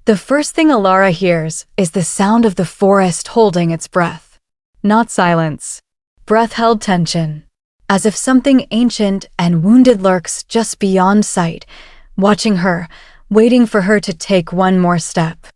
The first thing Alara hears is the sound of the forest holding its breath. Not silence. Breath-held tension. As if something ancient and wounded lurks just beyond sight, watching her, waiting for her to take one more step.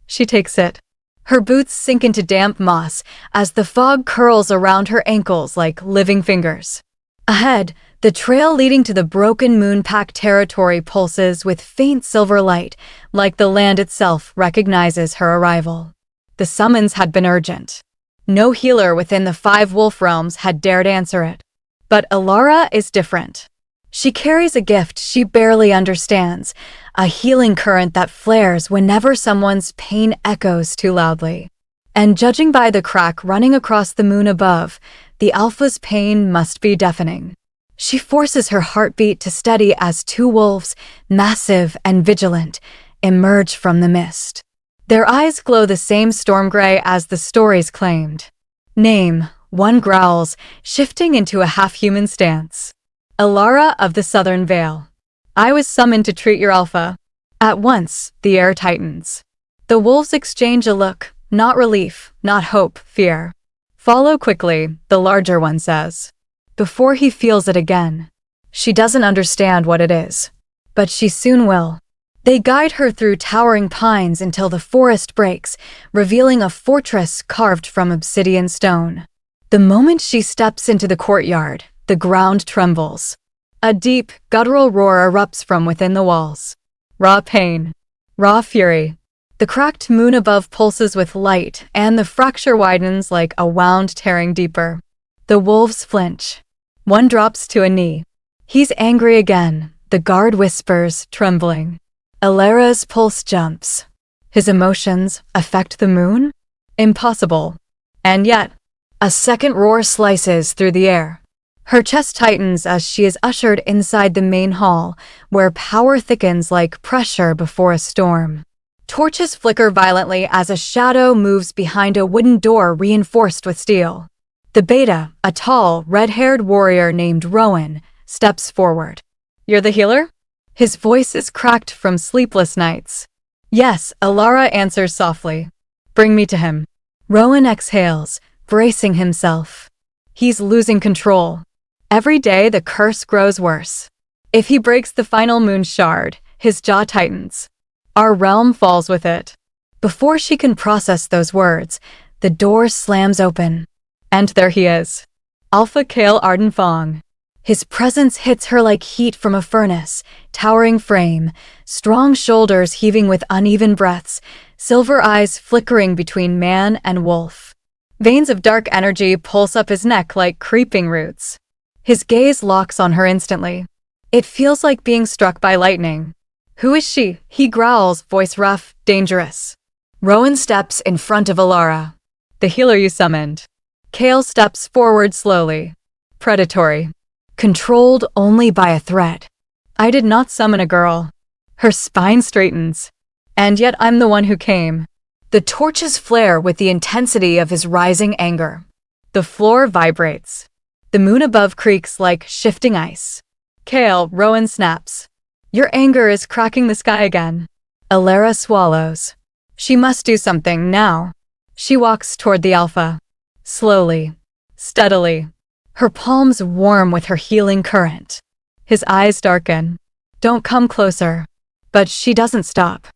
She takes it. Her boots sink into damp moss as the fog curls around her ankles like living fingers. Ahead, the trail leading to the broken moon-packed territory pulses with faint silver light, like the land itself recognizes her arrival. The summons had been urgent. No healer within the 5 wolf realms had dared answer it. But Alara is different. She carries a gift she barely understands, a healing current that flares whenever someone's pain echoes too loudly. And judging by the crack running across the moon above, the Alpha's pain must be deafening. She forces her heartbeat to steady as 2 wolves, massive and vigilant, emerge from the mist. Their eyes glow the same storm gray as the stories claimed. Name, one growls, shifting into a half-human stance. Alara of the Southern Vale. I was summoned to treat your Alpha. At once, the air tightens. The wolves exchange a look, not relief, not hope, fear. Follow quickly, the larger one says. Before he feels it again. She doesn't understand what it is. But she soon will. They guide her through towering pines until the forest breaks, revealing a fortress carved from obsidian stone. The moment she steps into the courtyard, the ground trembles. A deep, guttural roar erupts from within the walls. Raw pain. Raw fury. The cracked moon above pulses with light, and the fracture widens like a wound tearing deeper. The wolves flinch. One drops to a knee. He's angry again, the guard whispers, trembling. Alara's pulse jumps. His emotions affect the moon? Impossible. And yet, a second roar slices through the air. Her chest tightens as she is ushered inside the main hall, where power thickens like pressure before a storm. Torches flicker violently as a shadow moves behind a wooden door reinforced with steel. The Beta, a tall, red-haired warrior named Rowan, steps forward. You're the healer? His voice is cracked from sleepless nights. Yes, Alara answers softly. Bring me to him. Rowan exhales, bracing himself. He's losing control. Every day the curse grows worse. If he breaks the final moon shard, his jaw tightens. Our realm falls with it. Before she can process those words, the door slams open. And there he is. AlphaKingLove Ardenfong. His presence hits her like heat from a furnace, towering frame, strong shoulders heaving with uneven breaths, silver eyes flickering between man and wolf. Veins of dark energy pulse up his neck like creeping roots. His gaze locks on her instantly. It feels like being struck by lightning. Who is she? He growls, voice rough, dangerous. Rowan steps in front of Alara. The healer you summoned. Kale steps forward slowly. Predatory. Controlled only by a threat. I did not summon a girl. Her spine straightens. And yet I'm the one who came. The torches flare with the intensity of his rising anger. The floor vibrates. The moon above creaks like shifting ice. Kale, Rowan snaps. Your anger is cracking the sky again. Alara swallows. She must do something now. She walks toward the Alpha. Slowly. Steadily. Her palms warm with her healing current. His eyes darken. Don't come closer. But she doesn't stop.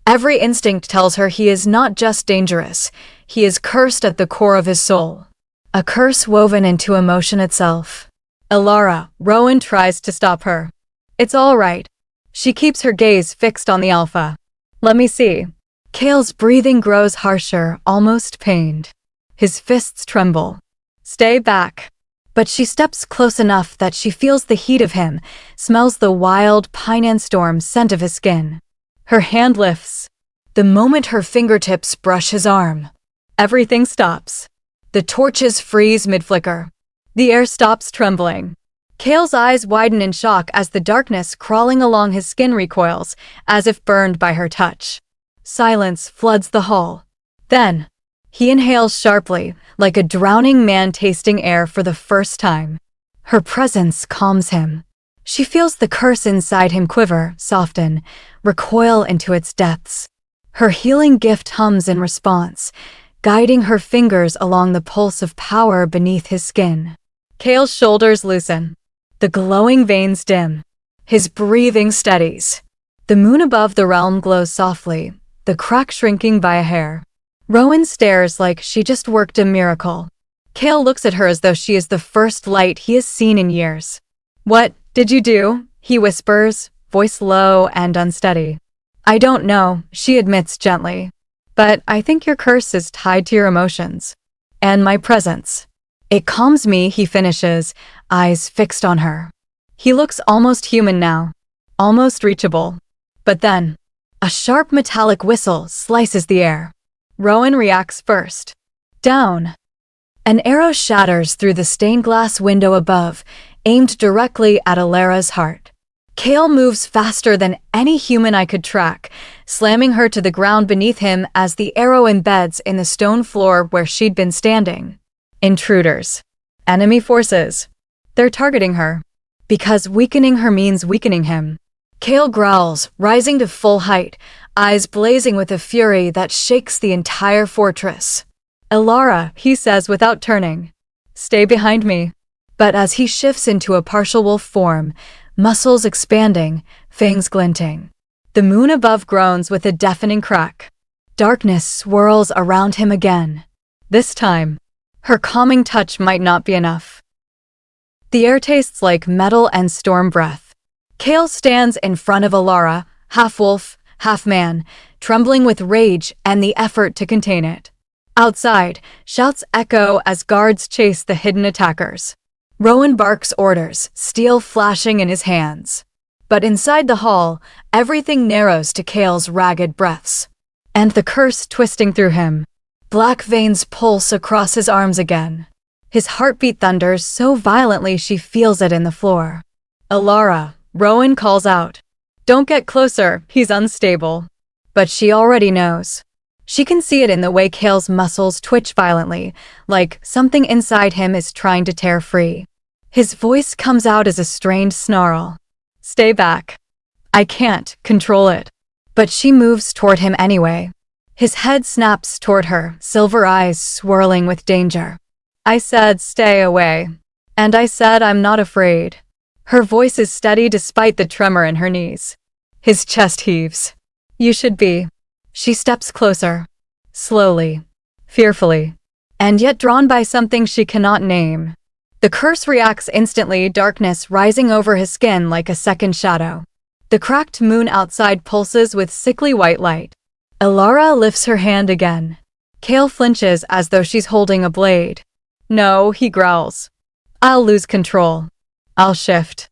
Every instinct tells her he is not just dangerous, he is cursed at the core of his soul. A curse woven into emotion itself. Alara, Rowan tries to stop her. It's all right. She keeps her gaze fixed on the Alpha. Let me see. Kale's breathing grows harsher, almost pained. His fists tremble. Stay back. But she steps close enough that she feels the heat of him, smells the wild pine and storm scent of his skin. Her hand lifts. The moment her fingertips brush his arm, everything stops. The torches freeze mid-flicker. The air stops trembling. Kale's eyes widen in shock as the darkness crawling along his skin recoils, as if burned by her touch. Silence floods the hall. Then, he inhales sharply, like a drowning man tasting air for the first time. Her presence calms him. She feels the curse inside him quiver, soften, recoil into its depths. Her healing gift hums in response, guiding her fingers along the pulse of power beneath his skin. Kale's shoulders loosen. The glowing veins dim. His breathing steadies. The moon above the realm glows softly, the crack shrinking by a hair. Rowan stares like she just worked a miracle. Kale looks at her as though she is the first light he has seen in years. "What did you do?" he whispers, voice low and unsteady. "I don't know," she admits gently. "But I think your curse is tied to your emotions. And my presence. It calms me," he finishes, eyes fixed on her. He looks almost human now, almost reachable. But then, a sharp metallic whistle slices the air. Rowan reacts first. Down. An arrow shatters through the stained glass window above, aimed directly at Alara's heart. Kale moves faster than any human I could track, slamming her to the ground beneath him as the arrow embeds in the stone floor where she'd been standing. Intruders. Enemy forces. They're targeting her. Because weakening her means weakening him. Kale growls, rising to full height, eyes blazing with a fury that shakes the entire fortress. "Alara," he says without turning. "Stay behind me." But as he shifts into a partial wolf form, muscles expanding, fangs glinting, the moon above groans with a deafening crack. Darkness swirls around him again. This time, her calming touch might not be enough. The air tastes like metal and storm breath. Kale stands in front of Alara, half wolf, half man, trembling with rage and the effort to contain it. Outside, shouts echo as guards chase the hidden attackers. Rowan barks orders, steel flashing in his hands. But inside the hall, everything narrows to Kale's ragged breaths. And the curse twisting through him. Black veins pulse across his arms again. His heartbeat thunders so violently she feels it in the floor. "Alara," Rowan calls out. "Don't get closer, he's unstable." But she already knows. She can see it in the way Kale's muscles twitch violently, like something inside him is trying to tear free. His voice comes out as a strained snarl. "Stay back. I can't control it." But she moves toward him anyway. His head snaps toward her, silver eyes swirling with danger. "I said stay away. And I said I'm not afraid." Her voice is steady despite the tremor in her knees. His chest heaves. "You should be." She steps closer. Slowly. Fearfully. And yet drawn by something she cannot name. The curse reacts instantly, darkness rising over his skin like a second shadow. The cracked moon outside pulses with sickly white light. Alara lifts her hand again. Kale flinches as though she's holding a blade. "No," he growls. "I'll lose control. I'll shift.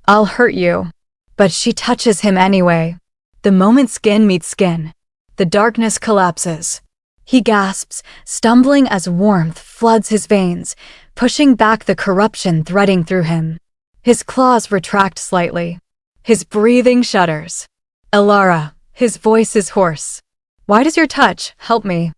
I'll hurt you." But she touches him anyway. The moment skin meets skin, the darkness collapses. He gasps, stumbling as warmth floods his veins, pushing back the corruption threading through him. His claws retract slightly. His breathing shudders. "Alara," his voice is hoarse. "Why does your touch help me?"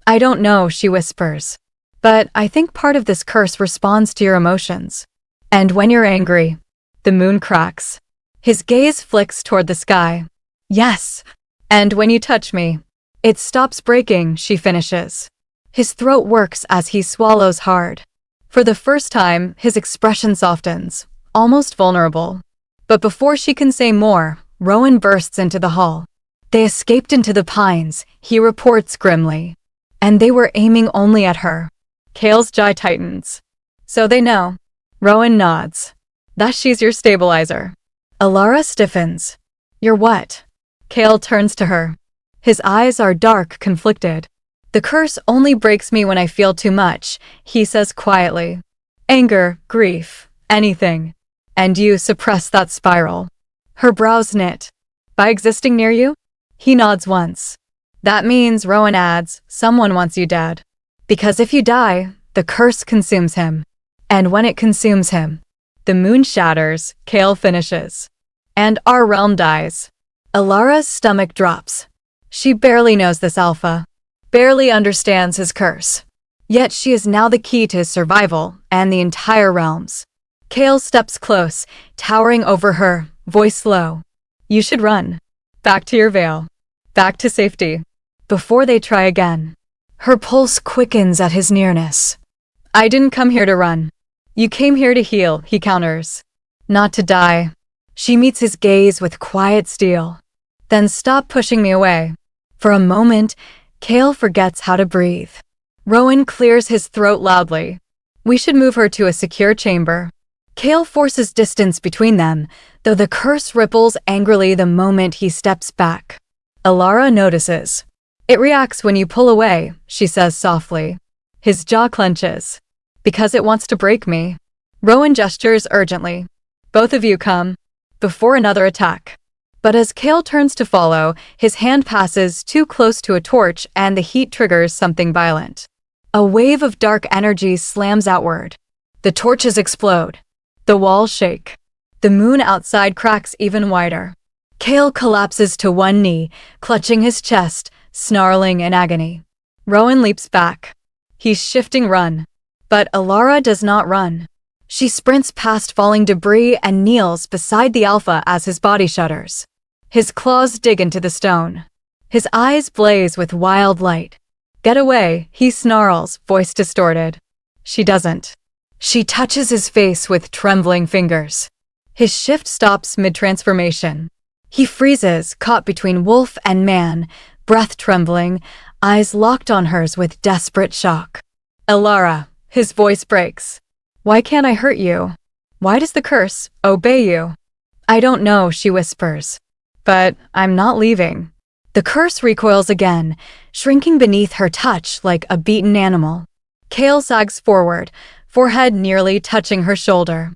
"I don't know," she whispers. "But I think part of this curse responds to your emotions. And when you're angry," the moon cracks. His gaze flicks toward the sky. "Yes. And when you touch me, it stops breaking," she finishes. His throat works as he swallows hard. For the first time, his expression softens, almost vulnerable. But before she can say more, Rowan bursts into the hall. "They escaped into the pines," he reports grimly. "And they were aiming only at her." Kale's jaw tightens. "So they know." Rowan nods. "That she's your stabilizer." Alara stiffens. "You're what?" Kale turns to her. His eyes are dark, conflicted. "The curse only breaks me when I feel too much," he says quietly. "Anger, grief, anything. And you suppress that spiral." Her brows knit. "By existing near you?" He nods once. "That means," Rowan adds, "someone wants you dead. Because if you die, the curse consumes him. And when it consumes him, the moon shatters," Kale finishes. "And our realm dies." Alara's stomach drops. She barely knows this Alpha, barely understands his curse. Yet she is now the key to his survival and the entire realms. Kale steps close, towering over her, voice low. "You should run. Back to your veil. Back to safety." before they try again. Her pulse quickens at his nearness. I didn't come here to run. You came here to heal, he counters. Not to die. She meets his gaze with quiet steel. Then stop pushing me away. For a moment, Kale forgets how to breathe. Rowan clears his throat loudly. We should move her to a secure chamber. Kale forces distance between them, though the curse ripples angrily the moment he steps back. Alara notices. It reacts when you pull away, she says softly. His jaw clenches. Because it wants to break me. Rowan gestures urgently. Both of you come. Before another attack. But as Kale turns to follow, his hand passes too close to a torch and the heat triggers something violent. A wave of dark energy slams outward. The torches explode. The walls shake. The moon outside cracks even wider. Kale collapses to one knee, clutching his chest, snarling in agony. Rowan leaps back. He's shifting run. But Alara does not run. She sprints past falling debris and kneels beside the Alpha as his body shudders. His claws dig into the stone. His eyes blaze with wild light. Get away, he snarls, voice distorted. She doesn't. She touches his face with trembling fingers. His shift stops mid-transformation. He freezes, caught between wolf and man, breath trembling, eyes locked on hers with desperate shock. Alara, his voice breaks. Why can't I hurt you? Why does the curse obey you? I don't know, she whispers. But I'm not leaving. The curse recoils again, shrinking beneath her touch like a beaten animal. Kale sags forward, forehead nearly touching her shoulder.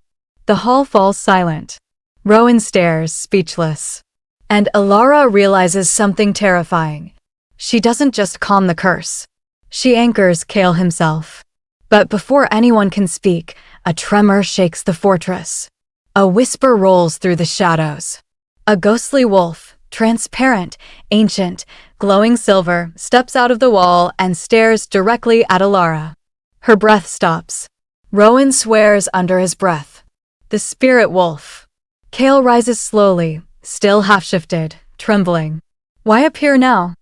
The hall falls silent. Rowan stares, speechless. And Alara realizes something terrifying. She doesn't just calm the curse. She anchors Kale himself. But before anyone can speak, a tremor shakes the fortress. A whisper rolls through the shadows. A ghostly wolf, transparent, ancient, glowing silver, steps out of the wall and stares directly at Alara. Her breath stops. Rowan swears under his breath. The spirit wolf. Kale rises slowly, still half-shifted, trembling. Why appear now?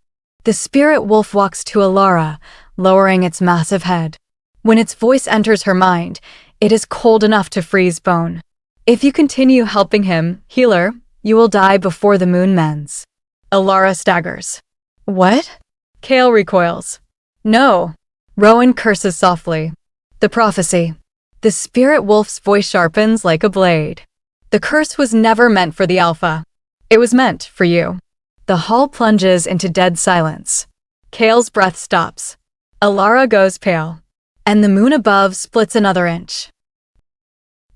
The spirit wolf walks to Alara, lowering its massive head. When its voice enters her mind, it is cold enough to freeze bone. If you continue helping him, healer, you will die before the moon mends. Alara staggers. What? Kale recoils. No. Rowan curses softly. The prophecy. The spirit wolf's voice sharpens like a blade. The curse was never meant for the Alpha. It was meant for you. The hall plunges into dead silence. Kale's breath stops. Alara goes pale. And the moon above splits another inch.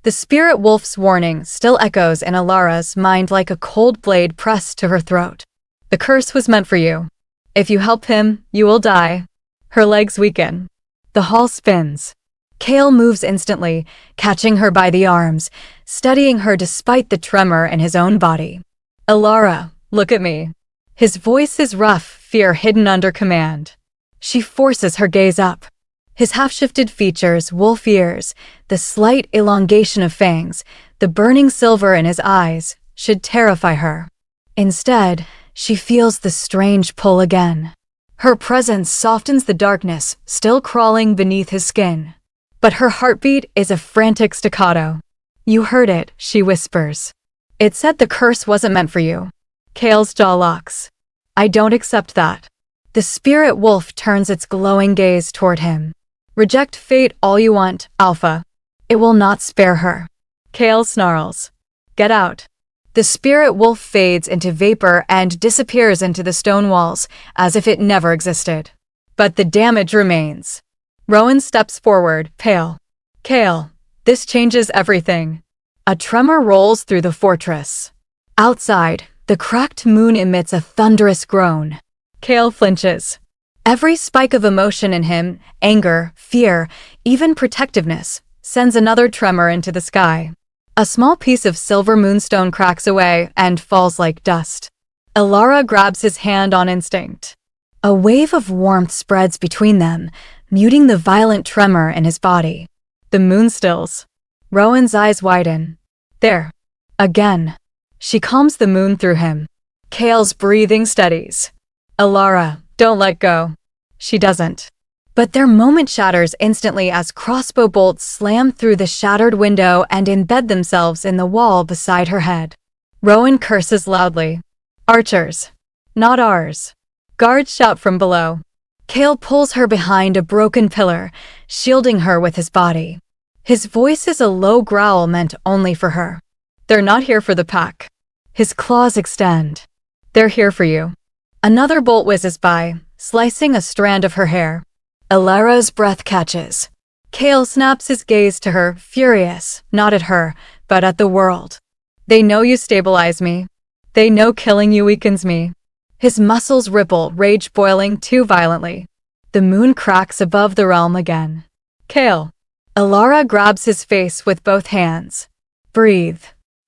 The spirit wolf's warning still echoes in Alara's mind like a cold blade pressed to her throat. The curse was meant for you. If you help him, you will die. Her legs weaken. The hall spins. Kale moves instantly, catching her by the arms, steadying her despite the tremor in his own body. Alara, look at me. His voice is rough, fear hidden under command. She forces her gaze up. His half-shifted features, wolf ears, the slight elongation of fangs, the burning silver in his eyes, should terrify her. Instead, she feels the strange pull again. Her presence softens the darkness, still crawling beneath his skin. But her heartbeat is a frantic staccato. You heard it, she whispers. It said the curse wasn't meant for you. Kale's jaw locks. I don't accept that. The spirit wolf turns its glowing gaze toward him. Reject fate all you want, Alpha. It will not spare her. Kale snarls. Get out. The spirit wolf fades into vapor and disappears into the stone walls, as if it never existed. But the damage remains. Rowan steps forward, pale. Kale, this changes everything. A tremor rolls through the fortress. Outside, the cracked moon emits a thunderous groan. Kale flinches. Every spike of emotion in him, anger, fear, even protectiveness, sends another tremor into the sky. A small piece of silver moonstone cracks away and falls like dust. Alara grabs his hand on instinct. A wave of warmth spreads between them, muting the violent tremor in his body. The moon stills. Rowan's eyes widen. There. Again. She calms the moon through him. Kale's breathing steadies. Alara, Don't let go. She doesn't. But their moment shatters instantly as crossbow bolts slam through the shattered window and embed themselves in the wall beside her head. Rowan curses loudly. Archers. Not ours. Guards shout from below. Cale pulls her behind a broken pillar, shielding her with his body. His voice is a low growl meant only for her. They're not here for the pack. His claws extend. They're here for you. Another bolt whizzes by, slicing a strand of her hair. Alara's breath catches. Cale snaps his gaze to her, furious, not at her, but at the world. They know you stabilize me. They know killing you weakens me. His muscles ripple, rage boiling too violently. The moon cracks above the realm again. Cale. Alara grabs his face with both hands. Breathe.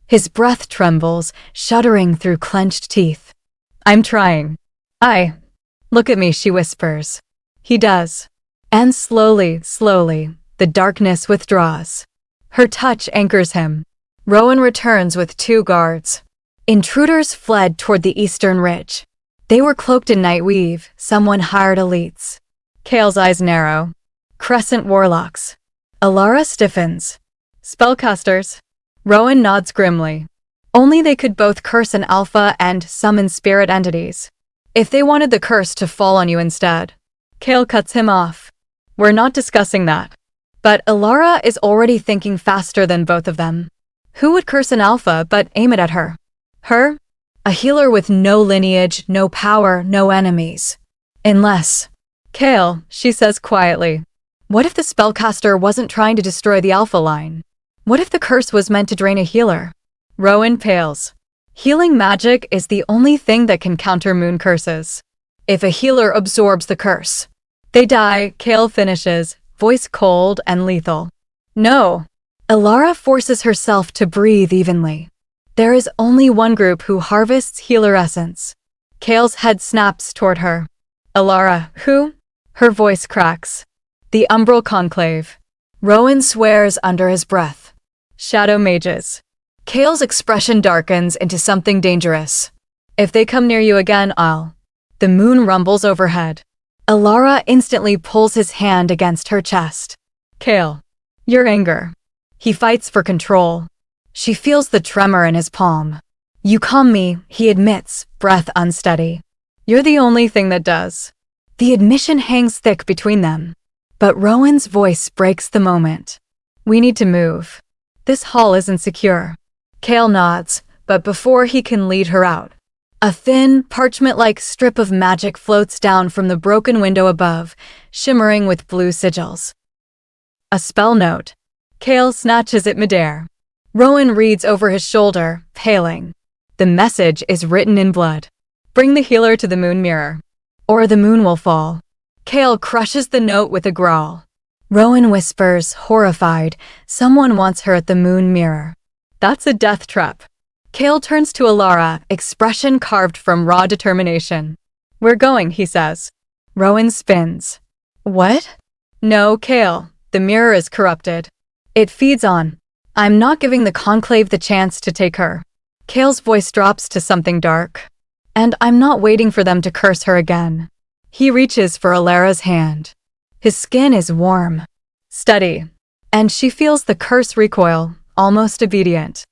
His breath trembles, shuddering through clenched teeth. I'm trying. Look at me, she whispers. He does. And slowly, the darkness withdraws. Her touch anchors him. Rowan returns with 2 guards. Intruders fled toward the eastern ridge. They were cloaked in night weave, someone hired elites. Cale's eyes narrow. Crescent warlocks. Alara stiffens. Spellcasters. Rowan nods grimly. Only they could both curse an alpha and summon spirit entities. If they wanted the curse to fall on you instead. Cale cuts him off. We're not discussing that. But Alara is already thinking faster than both of them. Who would curse an alpha but aim it at her? Her? A healer with no lineage, no power, no enemies. Unless. Cale, she says quietly. What if the spellcaster wasn't trying to destroy the alpha line? What if the curse was meant to drain a healer? Rowan pales. Healing magic is the only thing that can counter moon curses. If a healer absorbs the curse, they die, Cale finishes, voice cold and lethal. No. Alara forces herself to breathe evenly. There is only one group who harvests healer essence. Cale's head snaps toward her. Alara, who? Her voice cracks. The Umbral Conclave. Rowan swears under his breath. Shadow mages. Cale's expression darkens into something dangerous. If they come near you again, I'll. The moon rumbles overhead. Alara instantly pulls his hand against her chest. Cale. Your anger. He fights for control. She feels the tremor in his palm. You calm me, he admits, breath unsteady. You're the only thing that does. The admission hangs thick between them. But Rowan's voice breaks the moment. We need to move. This hall isn't secure. Cale nods, but before he can lead her out, a thin, parchment-like strip of magic floats down from the broken window above, shimmering with blue sigils. A spell note. Cale snatches it midair. Rowan reads over his shoulder, paling. The message is written in blood. Bring the healer to the moon mirror, or the moon will fall. Cale crushes the note with a growl. Rowan whispers, horrified, someone wants her at the moon mirror. That's a death trap. Cale turns to Alara, expression carved from raw determination. We're going, he says. Rowan spins. What? No, Cale. The mirror is corrupted. It feeds on. I'm not giving the Conclave the chance to take her. Cale's voice drops to something dark. And I'm not waiting for them to curse her again. He reaches for Alara's hand. His skin is warm. Steady. And she feels the curse recoil, almost obedient.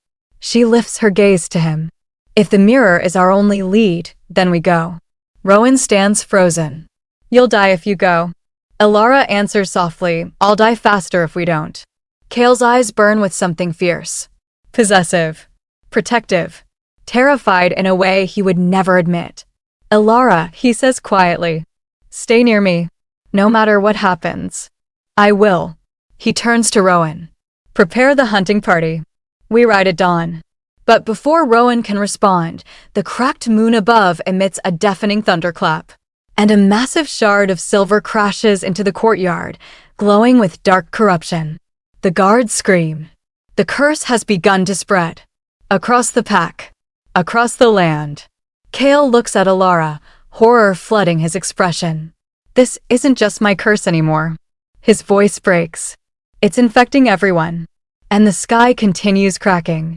She lifts her gaze to him. If the mirror is our only lead, then we go. Rowan stands frozen. You'll die if you go. Alara answers softly, I'll die faster if we don't. Cale's eyes burn with something fierce. Possessive. Protective. Terrified in a way he would never admit. Alara, he says quietly. Stay near me. No matter what happens. I will. He turns to Rowan. Prepare the hunting party. We ride at dawn. But before Rowan can respond, the cracked moon above emits a deafening thunderclap. And a massive shard of silver crashes into the courtyard, glowing with dark corruption. The guards scream. The curse has begun to spread. Across the pack. Across the land. Cale looks at Alara, horror flooding his expression. This isn't just my curse anymore. His voice breaks. It's infecting everyone. And the sky continues cracking.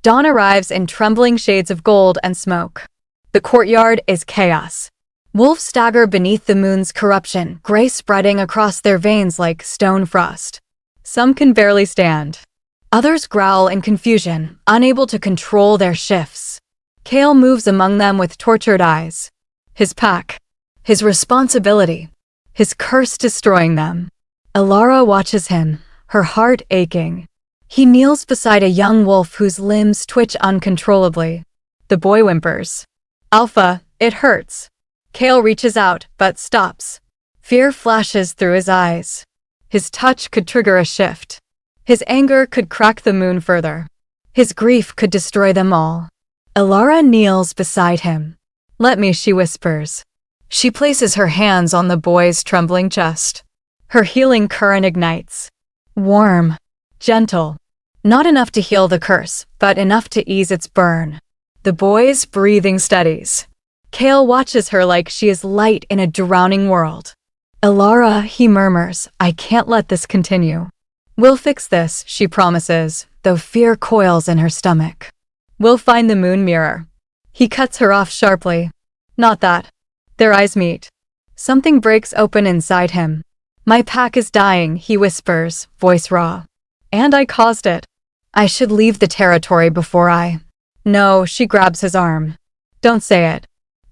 Dawn arrives in trembling shades of gold and smoke. The courtyard is chaos. Wolves stagger beneath the moon's corruption, gray spreading across their veins like stone frost. Some can barely stand. Others growl in confusion, unable to control their shifts. Kale moves among them with tortured eyes. His pack. His responsibility. His curse destroying them. Alara watches him, her heart aching. He kneels beside a young wolf whose limbs twitch uncontrollably. The boy whimpers. Alpha, it hurts. Kale reaches out, but stops. Fear flashes through his eyes. His touch could trigger a shift. His anger could crack the moon further. His grief could destroy them all. Alara kneels beside him. Let me, she whispers. She places her hands on the boy's trembling chest. Her healing current ignites. Warm. Gentle. Not enough to heal the curse, but enough to ease its burn. The boy's breathing steadies. Kale watches her like she is light in a drowning world. Alara, he murmurs, I can't let this continue. We'll fix this, she promises, though fear coils in her stomach. We'll find the moon mirror. He cuts her off sharply. Not that. Their eyes meet. Something breaks open inside him. My pack is dying, he whispers, voice raw. And I caused it. I should leave the territory before I... No, she grabs his arm. Don't say it.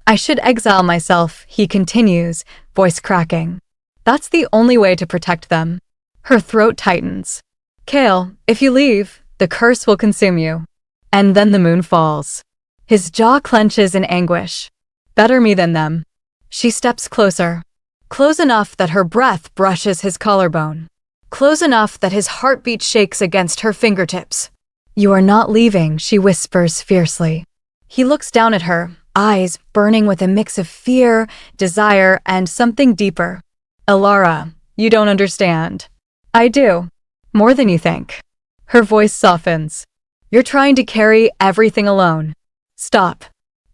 I should exile myself, he continues, voice cracking. That's the only way to protect them. Her throat tightens. Kale, if you leave, the curse will consume you. And then the moon falls. His jaw clenches in anguish. Better me than them. She steps closer. Close enough that her breath brushes his collarbone. Close enough that his heartbeat shakes against her fingertips. You are not leaving, she whispers fiercely. He looks down at her, eyes burning with a mix of fear, desire, and something deeper. Alara, you don't understand. I do. More than you think. Her voice softens. You're trying to carry everything alone. Stop.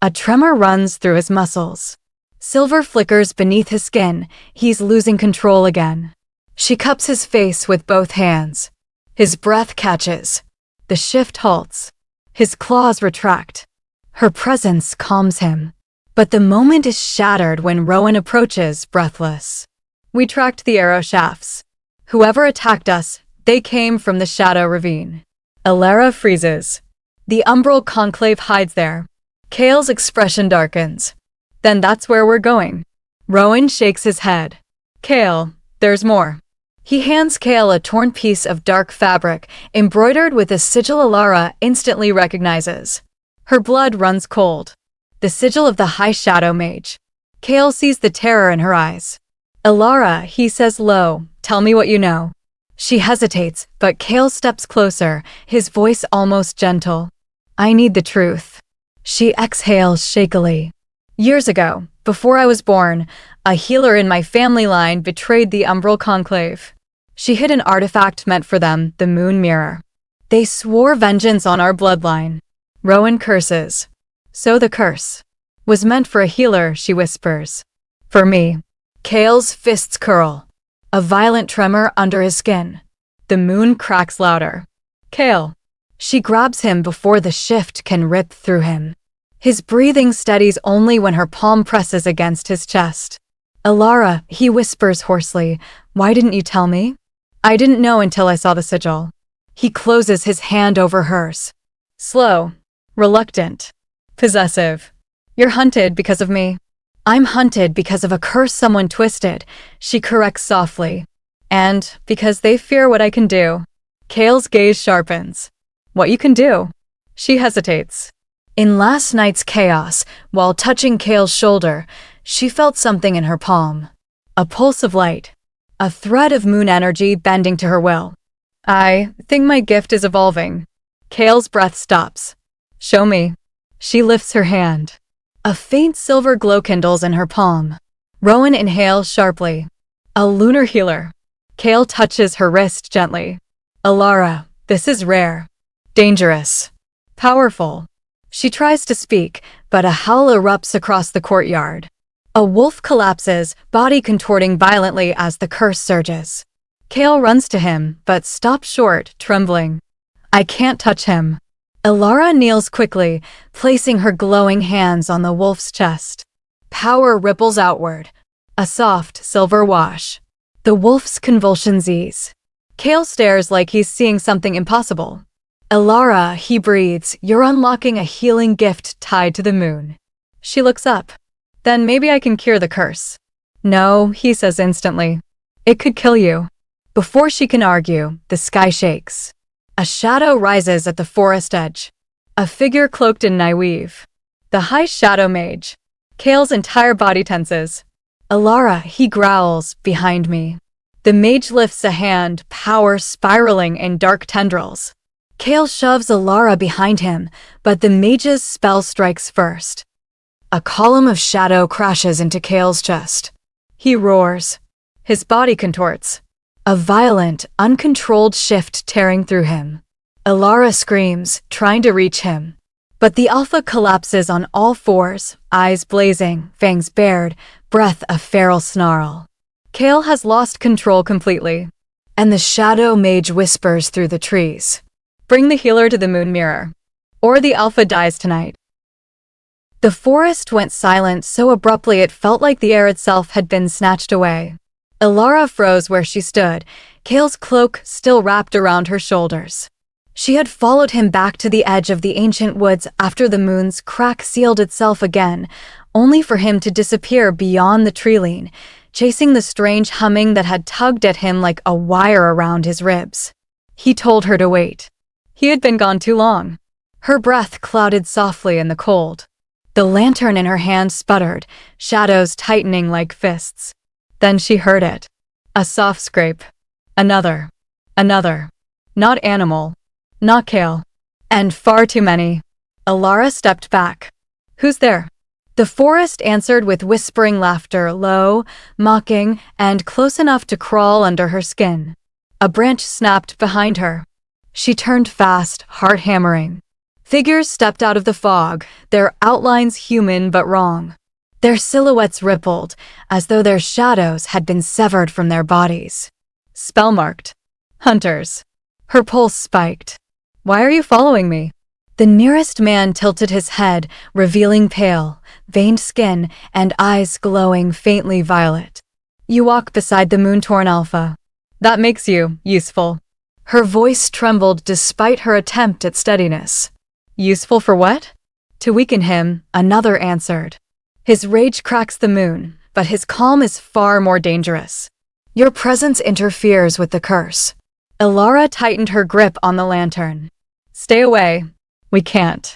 A tremor runs through his muscles. Silver flickers beneath his skin. He's losing control again. She cups his face with both hands. His breath catches. The shift halts. His claws retract. Her presence calms him. But the moment is shattered when Rowan approaches, breathless. We tracked the arrow shafts. Whoever attacked us, they came from the Shadow Ravine. Alara freezes. The umbral conclave hides there. Kale's expression darkens. Then that's where we're going. Rowan shakes his head. Kale, there's more. He hands Kale a torn piece of dark fabric, embroidered with a sigil Alara instantly recognizes. Her blood runs cold. The sigil of the High Shadow Mage. Kale sees the terror in her eyes. Alara, he says low, tell me what you know. She hesitates, but Kale steps closer, his voice almost gentle. I need the truth. She exhales shakily. Years ago, before I was born, a healer in my family line betrayed the Umbral Conclave. She hid an artifact meant for them, the Moon Mirror. They swore vengeance on our bloodline. Rowan curses. So the curse was meant for a healer, she whispers. For me. Kale's fists curl. A violent tremor under his skin. The moon cracks louder. Kale. She grabs him before the shift can rip through him. His breathing steadies only when her palm presses against his chest. Alara, he whispers hoarsely, why didn't you tell me? I didn't know until I saw the sigil. He closes his hand over hers. Slow. Reluctant. Possessive. You're hunted because of me. I'm hunted because of a curse someone twisted, she corrects softly. And because they fear what I can do. Kale's gaze sharpens. What you can do? She hesitates. In last night's chaos, while touching Kale's shoulder, she felt something in her palm. A pulse of light. A thread of moon energy bending to her will. I think my gift is evolving. Kale's breath stops. Show me. She lifts her hand. A faint silver glow kindles in her palm. Rowan inhales sharply. A lunar healer. Kale touches her wrist gently. Alara, this is rare. Dangerous. Powerful. She tries to speak, but a howl erupts across the courtyard. A wolf collapses, body contorting violently as the curse surges. Kale runs to him, but stops short, trembling. I can't touch him. Alara kneels quickly, placing her glowing hands on the wolf's chest. power ripples outward. A soft, silver wash. The wolf's convulsions ease. Kale stares like he's seeing something impossible. Elara, he breathes, you're unlocking a healing gift tied to the moon. She looks up. Then maybe I can cure the curse. No, he says instantly. It could kill you. Before she can argue, the sky shakes. A shadow rises at the forest edge. A figure cloaked in naive. The high shadow mage. Kale's entire body tenses. Elara, he growls, behind me. The mage lifts a hand, power spiraling in dark tendrils. Kale shoves Elara behind him, but the mage's spell strikes first. A column of shadow crashes into Kale's chest. He roars. His body contorts. A violent, uncontrolled shift tearing through him. Elara screams, trying to reach him. But the alpha collapses on all fours, eyes blazing, fangs bared, breath a feral snarl. Kale has lost control completely. And the shadow mage whispers through the trees. Bring the healer to the moon mirror. Or the alpha dies tonight. The forest went silent so abruptly it felt like the air itself had been snatched away. Elara froze where she stood, Kale's cloak still wrapped around her shoulders. She had followed him back to the edge of the ancient woods after the moon's crack sealed itself again, only for him to disappear beyond the tree-line, chasing the strange humming that had tugged at him like a wire around his ribs. He told her to wait. He had been gone too long. Her breath clouded softly in the cold. The lantern in her hand sputtered, shadows tightening like fists. Then she heard it. A soft scrape. Another. Another. Not animal. Not Kale. And far too many. Elara stepped back. Who's there? The forest answered with whispering laughter, low, mocking, and close enough to crawl under her skin. A branch snapped behind her. She turned fast, heart hammering. Figures stepped out of the fog, their outlines human but wrong. Their silhouettes rippled, as though their shadows had been severed from their bodies. Spellmarked. Hunters. Her pulse spiked. Why are you following me? The nearest man tilted his head, revealing pale, veined skin and eyes glowing faintly violet. You walk beside the moon-torn alpha. That makes you useful. Her voice trembled despite her attempt at steadiness. Useful for what? To weaken him, another answered. His rage cracks the moon, but his calm is far more dangerous. Your presence interferes with the curse. Elara tightened her grip on the lantern. Stay away. We can't.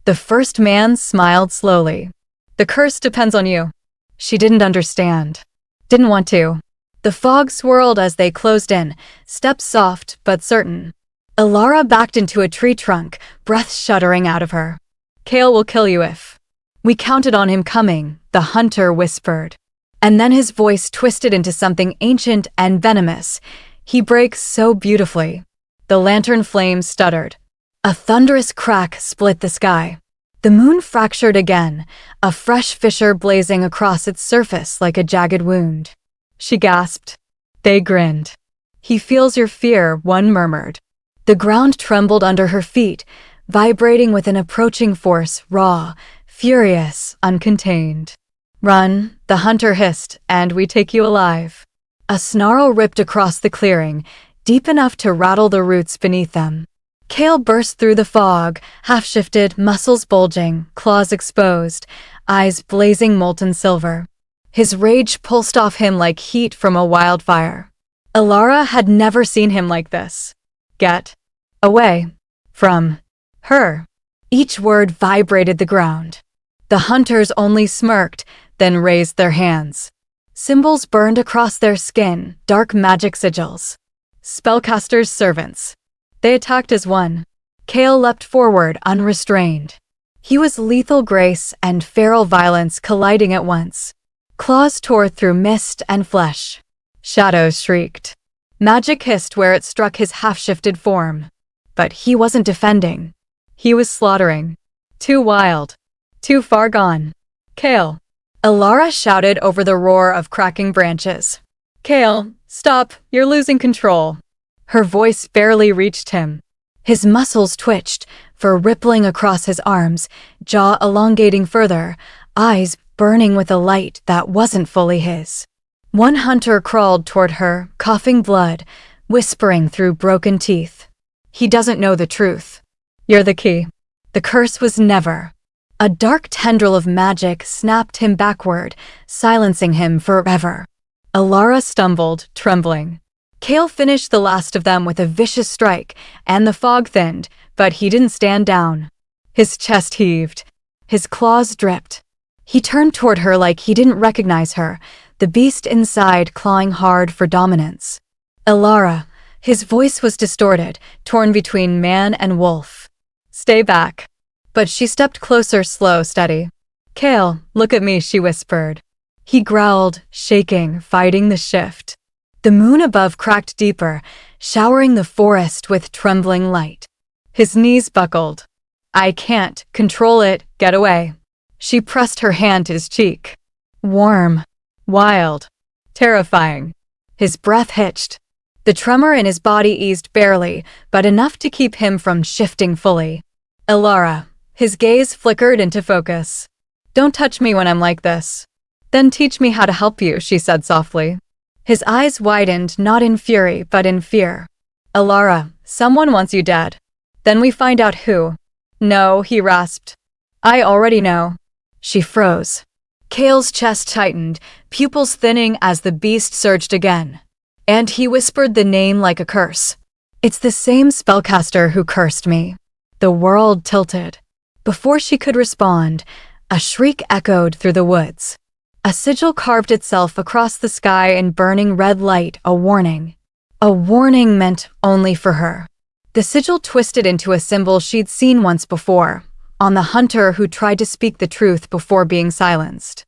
The first man smiled slowly. The curse depends on you. She didn't understand. Didn't want to. The fog swirled as they closed in, steps soft but certain. Elara backed into a tree trunk, breath shuddering out of her. Kale will kill you if. We counted on him coming, the hunter whispered. And then his voice twisted into something ancient and venomous. He breaks so beautifully. The lantern flame stuttered. A thunderous crack split the sky. The moon fractured again, a fresh fissure blazing across its surface like a jagged wound. She gasped. They grinned. He feels your fear, one murmured. The ground trembled under her feet, vibrating with an approaching force, raw, furious, uncontained. Run, the hunter hissed, and we take you alive. A snarl ripped across the clearing, deep enough to rattle the roots beneath them. Kale burst through the fog, half-shifted, muscles bulging, claws exposed, eyes blazing molten silver. His rage pulsed off him like heat from a wildfire. Elara had never seen him like this. Get away from her. Each word vibrated the ground. The hunters only smirked, then raised their hands. Symbols burned across their skin, dark magic sigils. Spellcasters' servants. They attacked as one. Kale leapt forward, unrestrained. He was lethal grace and feral violence colliding at once. Claws tore through mist and flesh. Shadows shrieked. Magic hissed where it struck his half-shifted form. But he wasn't defending. He was slaughtering. Too wild. Too far gone. Kale. Elara shouted over the roar of cracking branches. Kale, stop, you're losing control. Her voice barely reached him. His muscles twitched, fur rippling across his arms, jaw elongating further, eyes burning with a light that wasn't fully his. One hunter crawled toward her, coughing blood, whispering through broken teeth. "He doesn't know the truth. You're the key." The curse was never. A dark tendril of magic snapped him backward, silencing him forever. Alara stumbled, trembling. Kale finished the last of them with a vicious strike, and the fog thinned, but he didn't stand down. His chest heaved. His claws dripped. He turned toward her like he didn't recognize her, the beast inside clawing hard for dominance. "Alara," his voice was distorted, torn between man and wolf. "Stay back." But she stepped closer, slow, steady. "Kale, look at me," she whispered. He growled, shaking, fighting the shift. The moon above cracked deeper, showering the forest with trembling light. His knees buckled. "I can't control it, get away." She pressed her hand to his cheek. Warm, wild, terrifying. His breath hitched. The tremor in his body eased barely, but enough to keep him from shifting fully. "Alara." His gaze flickered into focus. "Don't touch me when I'm like this." "Then teach me how to help you," she said softly. His eyes widened, not in fury, but in fear. "Alara, someone wants you dead." "Then we find out who." "No," he rasped. "I already know." She froze. Kale's chest tightened, pupils thinning as the beast surged again. And he whispered the name like a curse. "It's the same spellcaster who cursed me." The world tilted. Before she could respond, a shriek echoed through the woods. A sigil carved itself across the sky in burning red light, a warning. A warning meant only for her. The sigil twisted into a symbol she'd seen once before, on the hunter who tried to speak the truth before being silenced.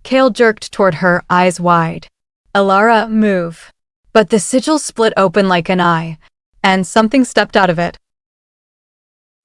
Kale jerked toward her, eyes wide. "Alara, move." But the sigil split open like an eye, and something stepped out of it.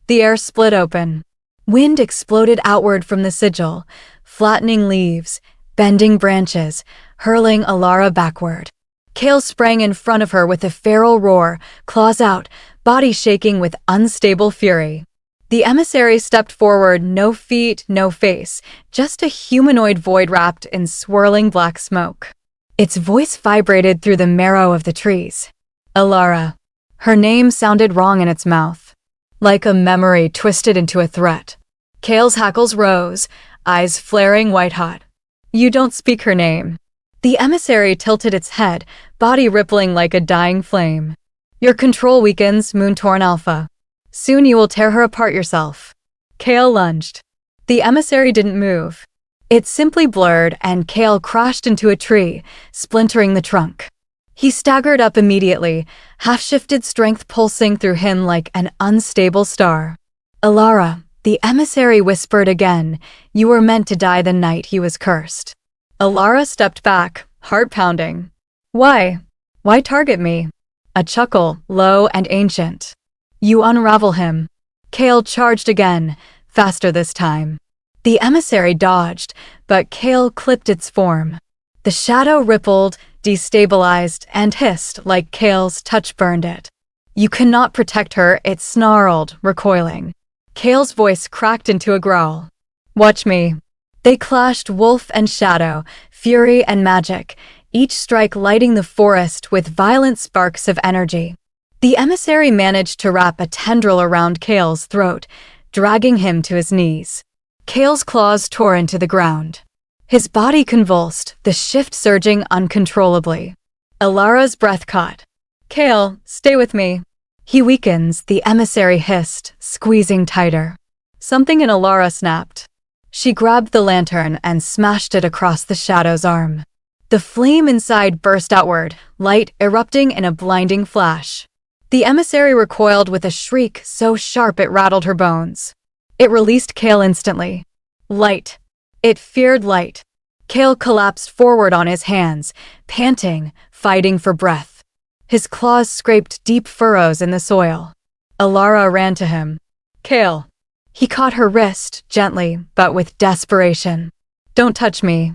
The air split open. Wind exploded outward from the sigil, flattening leaves, bending branches, hurling Alara backward. Kale sprang in front of her with a feral roar, claws out, body shaking with unstable fury. The emissary stepped forward, no feet, no face, just a humanoid void wrapped in swirling black smoke. Its voice vibrated through the marrow of the trees. Alara. Her name sounded wrong in its mouth. Like a memory twisted into a threat. Kale's hackles rose, eyes flaring white-hot. "You don't speak her name." The emissary tilted its head, body rippling like a dying flame. "Your control weakens, Moon-torn Alpha. Soon you will tear her apart yourself." Kale lunged. The emissary didn't move. It simply blurred, and Kale crashed into a tree, splintering the trunk. He staggered up immediately, half-shifted strength pulsing through him like an unstable star. "Alara," the emissary whispered again, "you were meant to die the night he was cursed." Alara stepped back, heart pounding. "Why? Why target me?" A chuckle, low and ancient. "You unravel him." Kale charged again, faster this time. The emissary dodged, but Kale clipped its form. The shadow rippled, destabilized, and hissed like Kale's touch burned it. "You cannot protect her," it snarled, recoiling. Kale's voice cracked into a growl. "Watch me." They clashed, wolf and shadow, fury and magic, each strike lighting the forest with violent sparks of energy. The emissary managed to wrap a tendril around Kale's throat, dragging him to his knees. Kale's claws tore into the ground. His body convulsed, the shift surging uncontrollably. Alara's breath caught. "Kale, stay with me." "He weakens," the emissary hissed, squeezing tighter. Something in Alara snapped. She grabbed the lantern and smashed it across the shadow's arm. The flame inside burst outward, light erupting in a blinding flash. The emissary recoiled with a shriek so sharp it rattled her bones. It released Kale instantly. Light. It feared light. Kale collapsed forward on his hands, panting, fighting for breath. His claws scraped deep furrows in the soil. Alara ran to him. "Kale." He caught her wrist, gently, but with desperation. "Don't touch me.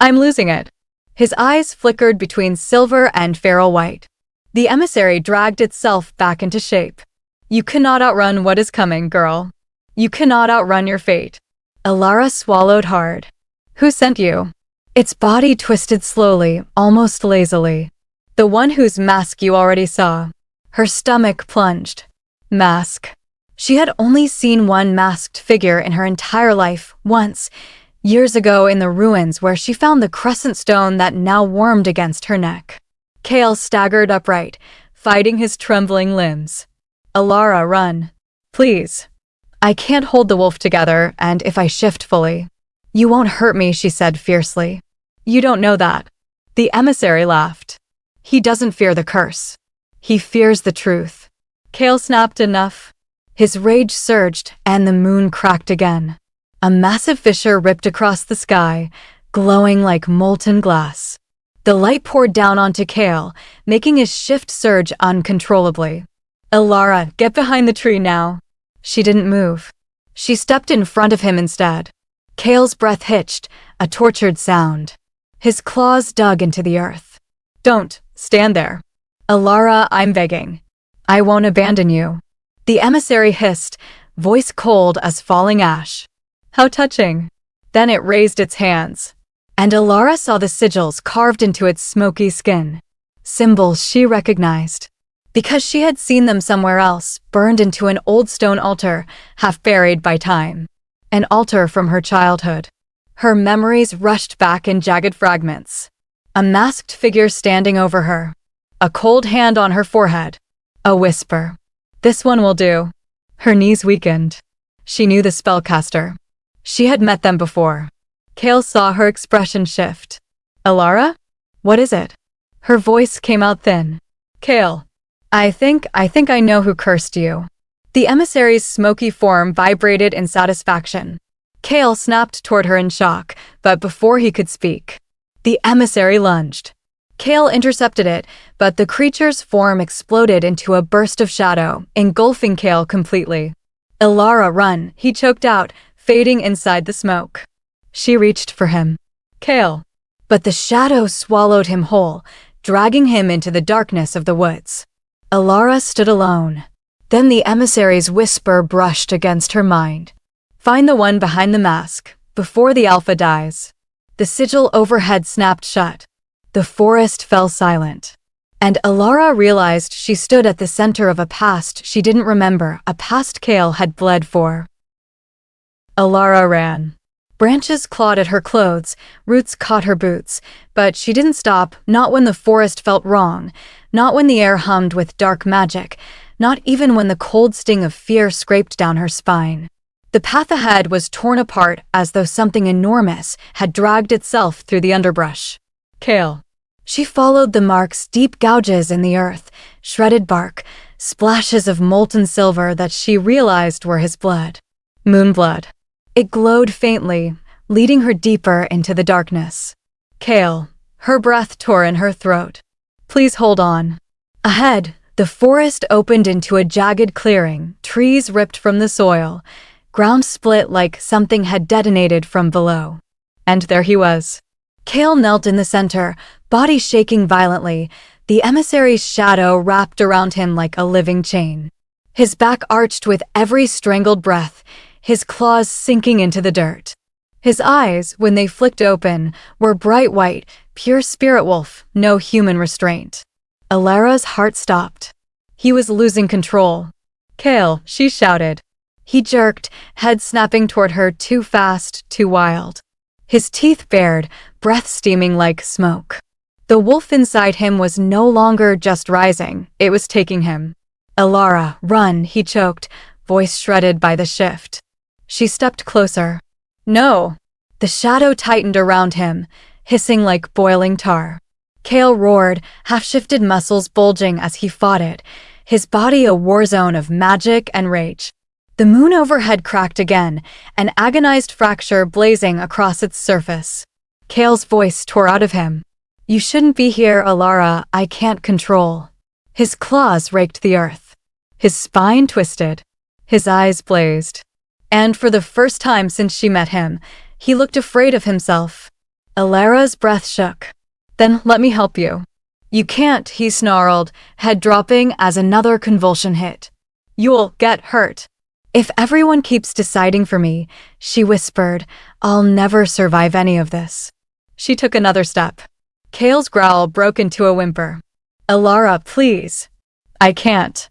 I'm losing it." His eyes flickered between silver and feral white. The emissary dragged itself back into shape. "You cannot outrun what is coming, girl. You cannot outrun your fate." Alara swallowed hard. Who sent you? Its body twisted slowly, almost lazily. The one whose mask you already saw. Her stomach plunged. Mask. She had only seen one masked figure in her entire life, once, years ago in the ruins where she found the crescent stone that now warmed against her neck. Kale staggered upright, fighting his trembling limbs. Alara, run. Please. I can't hold the wolf together, and if I shift fully. You won't hurt me, she said fiercely. You don't know that. The emissary laughed. He doesn't fear the curse. He fears the truth. Kale snapped enough. His rage surged, and the moon cracked again. A massive fissure ripped across the sky, glowing like molten glass. The light poured down onto Kale, making his shift surge uncontrollably. Alara, get behind the tree now. She didn't move. She stepped in front of him instead. Kale's breath hitched, a tortured sound. His claws dug into the earth. Don't, stand there. Alara, I'm begging. I won't abandon you. The emissary hissed, voice cold as falling ash. How touching. Then it raised its hands. And Alara saw the sigils carved into its smoky skin. Symbols she recognized. Because she had seen them somewhere else, burned into an old stone altar, half buried by time. An altar from her childhood. Her memories rushed back in jagged fragments. A masked figure standing over her. A cold hand on her forehead. A whisper. This one will do. Her knees weakened. She knew the spellcaster. She had met them before. Kale saw her expression shift. Alara? What is it? Her voice came out thin. Kale. I think I know who cursed you. The emissary's smoky form vibrated in satisfaction. Kale snapped toward her in shock, but before he could speak, the emissary lunged. Kale intercepted it, but the creature's form exploded into a burst of shadow, engulfing Kale completely. Alara, run, he choked out, fading inside the smoke. She reached for him. Kale. But the shadow swallowed him whole, dragging him into the darkness of the woods. Alara stood alone. Then the emissary's whisper brushed against her mind. Find the one behind the mask, before the alpha dies. The sigil overhead snapped shut. The forest fell silent. And Alara realized she stood at the center of a past she didn't remember, a past Kale had bled for. Alara ran. Branches clawed at her clothes, roots caught her boots, but she didn't stop, not when the forest felt wrong, not when the air hummed with dark magic, not even when the cold sting of fear scraped down her spine. The path ahead was torn apart as though something enormous had dragged itself through the underbrush. Kale. She followed the marks, deep gouges in the earth, shredded bark, splashes of molten silver that she realized were his blood. Moonblood. It glowed faintly, leading her deeper into the darkness. Kale. Her breath tore in her throat. Please hold on. Ahead, the forest opened into a jagged clearing, trees ripped from the soil, ground split like something had detonated from below. And there he was. Kale knelt in the center, body shaking violently, the emissary's shadow wrapped around him like a living chain. His back arched with every strangled breath, his claws sinking into the dirt. His eyes, when they flicked open, were bright white, pure spirit wolf, no human restraint. Alara's heart stopped. He was losing control. Kale, she shouted. He jerked, head snapping toward her, too fast, too wild. His teeth bared, breath steaming like smoke. The wolf inside him was no longer just rising, it was taking him. Alara, run, he choked, voice shredded by the shift. She stepped closer. No. The shadow tightened around him, hissing like boiling tar. Kale roared, half-shifted muscles bulging as he fought it, his body a war zone of magic and rage. The moon overhead cracked again, an agonized fracture blazing across its surface. Kale's voice tore out of him. You shouldn't be here, Alara, I can't control. His claws raked the earth. His spine twisted. His eyes blazed. And for the first time since she met him, he looked afraid of himself. Alara's breath shook. Then let me help you. You can't, he snarled, head dropping as another convulsion hit. You'll get hurt. If everyone keeps deciding for me, she whispered, I'll never survive any of this. She took another step. Kale's growl broke into a whimper. Alara, please. I can't.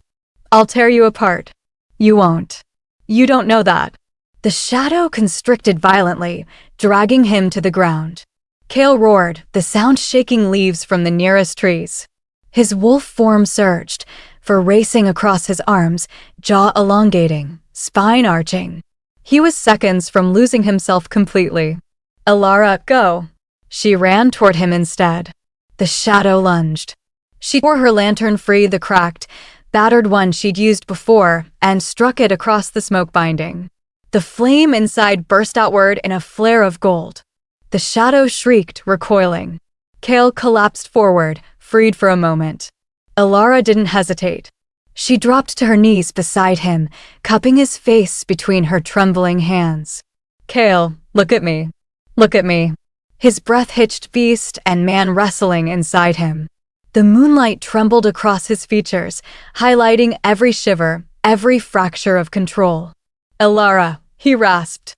I'll tear you apart. You won't. You don't know that. The shadow constricted violently, dragging him to the ground. Kale roared, the sound shaking leaves from the nearest trees. His wolf form surged, racing across his arms, jaw elongating, spine arching. He was seconds from losing himself completely. Alara, go. She ran toward him instead. The shadow lunged. She tore her lantern free the cracked, battered one she'd used before and struck it across the smoke binding. The flame inside burst outward in a flare of gold. The shadow shrieked, recoiling. Kale collapsed forward, freed for a moment. Alara didn't hesitate. She dropped to her knees beside him, cupping his face between her trembling hands. Kale, look at me. Look at me. His breath-hitched beast and man wrestling inside him. The moonlight trembled across his features, highlighting every shiver, every fracture of control. Alara, he rasped.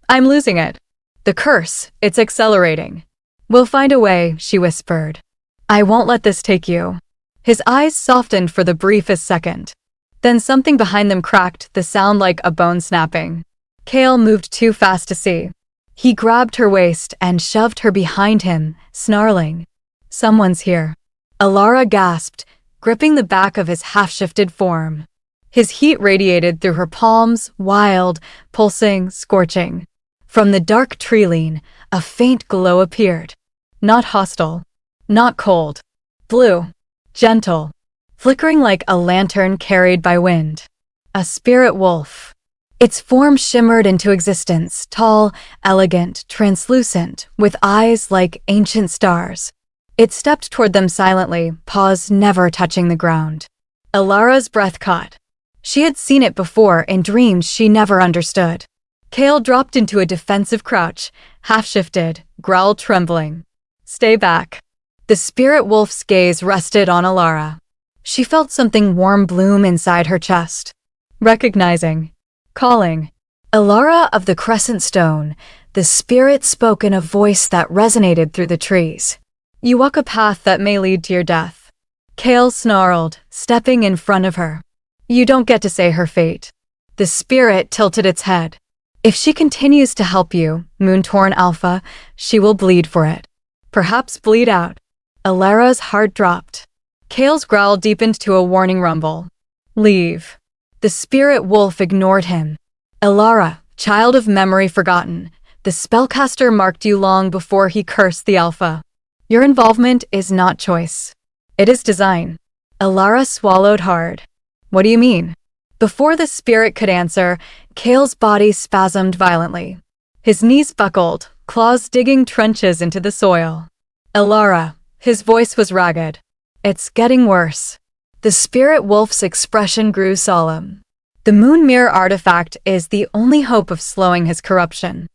I'm losing it. The curse, it's accelerating. We'll find a way, she whispered. I won't let this take you. His eyes softened for the briefest second. Then something behind them cracked, the sound like a bone snapping. Kale moved too fast to see. He grabbed her waist and shoved her behind him, snarling. Someone's here. Alara gasped, gripping the back of his half-shifted form. His heat radiated through her palms, wild, pulsing, scorching. From the dark tree-line, a faint glow appeared. Not hostile. Not cold. Blue. Gentle. Flickering like a lantern carried by wind. A spirit wolf. Its form shimmered into existence, tall, elegant, translucent, with eyes like ancient stars. It stepped toward them silently, paws never touching the ground. Alara's breath caught. She had seen it before in dreams she never understood. Kale dropped into a defensive crouch, half-shifted, growl trembling. Stay back. The spirit wolf's gaze rested on Alara. She felt something warm bloom inside her chest. Recognizing. Calling. Alara of the Crescent Stone, the spirit spoke in a voice that resonated through the trees. You walk a path that may lead to your death. Kale snarled, stepping in front of her. You don't get to say her fate. The spirit tilted its head. If she continues to help you, Moon-Torn Alpha, she will bleed for it. Perhaps bleed out. Alara's heart dropped. Kale's growl deepened to a warning rumble. Leave. The spirit wolf ignored him. Alara, child of memory forgotten, the spellcaster marked you long before he cursed the Alpha. Your involvement is not choice. It is design. Alara swallowed hard. What do you mean? Before the spirit could answer, Kale's body spasmed violently. His knees buckled, claws digging trenches into the soil. Alara, his voice was ragged. It's getting worse. The spirit wolf's expression grew solemn. The moon mirror artifact is the only hope of slowing his corruption.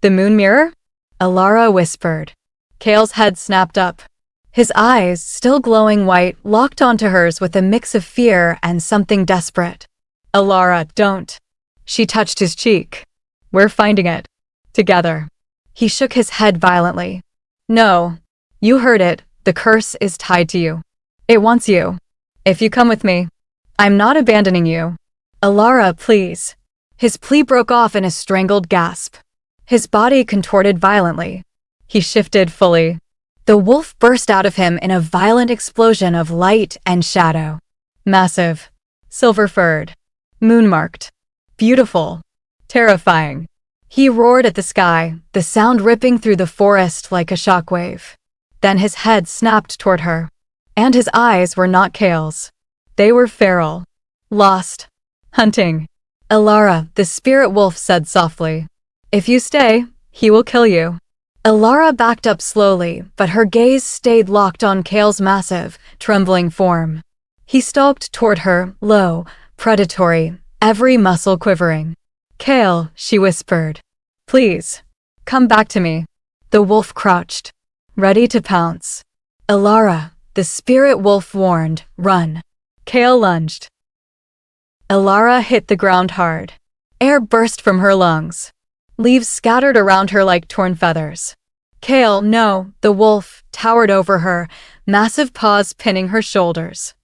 The moon mirror? Alara whispered. Kale's head snapped up. His eyes, still glowing white, locked onto hers with a mix of fear and something desperate. Alara, don't. She touched his cheek. We're finding it. Together. He shook his head violently. No. You heard it. The curse is tied to you. It wants you. If you come with me, I'm not abandoning you. Alara, please. His plea broke off in a strangled gasp. His body contorted violently. He shifted fully. The wolf burst out of him in a violent explosion of light and shadow. Massive. Silver-furred. Moon-marked. Beautiful. Terrifying. He roared at the sky, the sound ripping through the forest like a shockwave. Then his head snapped toward her. And his eyes were not Kale's. They were feral. Lost. Hunting. Alara, the spirit wolf said softly. If you stay, he will kill you. Alara backed up slowly, but her gaze stayed locked on Kale's massive, trembling form. He stalked toward her, low, predatory, every muscle quivering. Kale, she whispered. Please. Come back to me. The wolf crouched, ready to pounce. Alara, the spirit wolf warned, run. Kale lunged. Elara hit the ground hard. Air burst from her lungs. Leaves scattered around her like torn feathers. Kale, no, the wolf, towered over her, massive paws pinning her shoulders.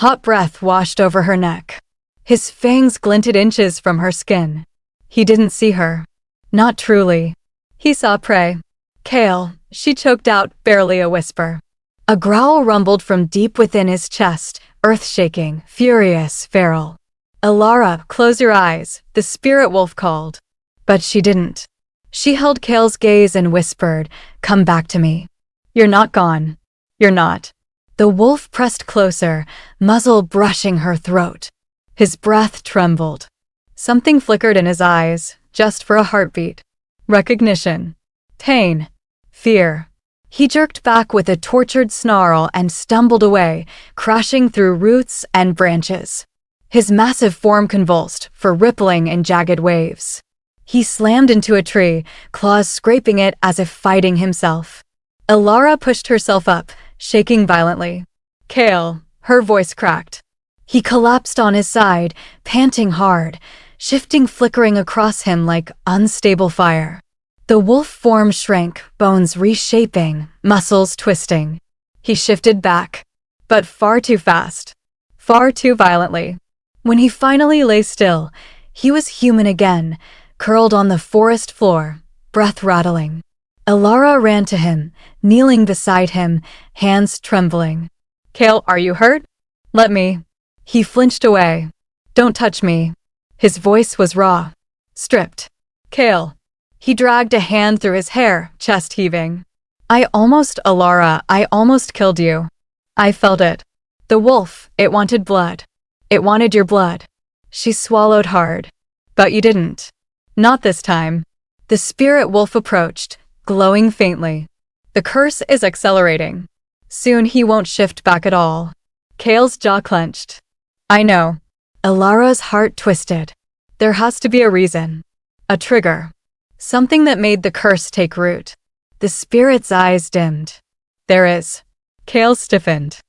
Hot breath washed over her neck. His fangs glinted inches from her skin. He didn't see her. Not truly. He saw prey. Kale, she choked out, barely a whisper. A growl rumbled from deep within his chest, earth-shaking, furious, feral. Elara, close your eyes, the spirit wolf called. But she didn't. She held Kale's gaze and whispered, come back to me. You're not gone. You're not. The wolf pressed closer, muzzle brushing her throat. His breath trembled. Something flickered in his eyes, just for a heartbeat. Recognition. Pain. Fear. He jerked back with a tortured snarl and stumbled away, crashing through roots and branches. His massive form convulsed, rippling in jagged waves. He slammed into a tree, claws scraping it as if fighting himself. Elara pushed herself up, shaking violently. Kale, her voice cracked. He collapsed on his side, panting hard, shifting flickering across him like unstable fire. The wolf form shrank, bones reshaping, muscles twisting. He shifted back, but far too fast, far too violently. When he finally lay still, he was human again, curled on the forest floor, breath rattling. Elara ran to him, kneeling beside him, hands trembling. Kale, are you hurt? Let me. He flinched away. Don't touch me. His voice was raw, stripped. Kale. He dragged a hand through his hair, chest heaving. Elara, I almost killed you. I felt it. The wolf, it wanted blood. It wanted your blood. She swallowed hard. But you didn't. Not this time. The spirit wolf approached, glowing faintly. The curse is accelerating. Soon he won't shift back at all. Kale's jaw clenched. I know. Elara's heart twisted. There has to be a reason. A trigger. Something that made the curse take root. The spirit's eyes dimmed. There is. Kale stiffened.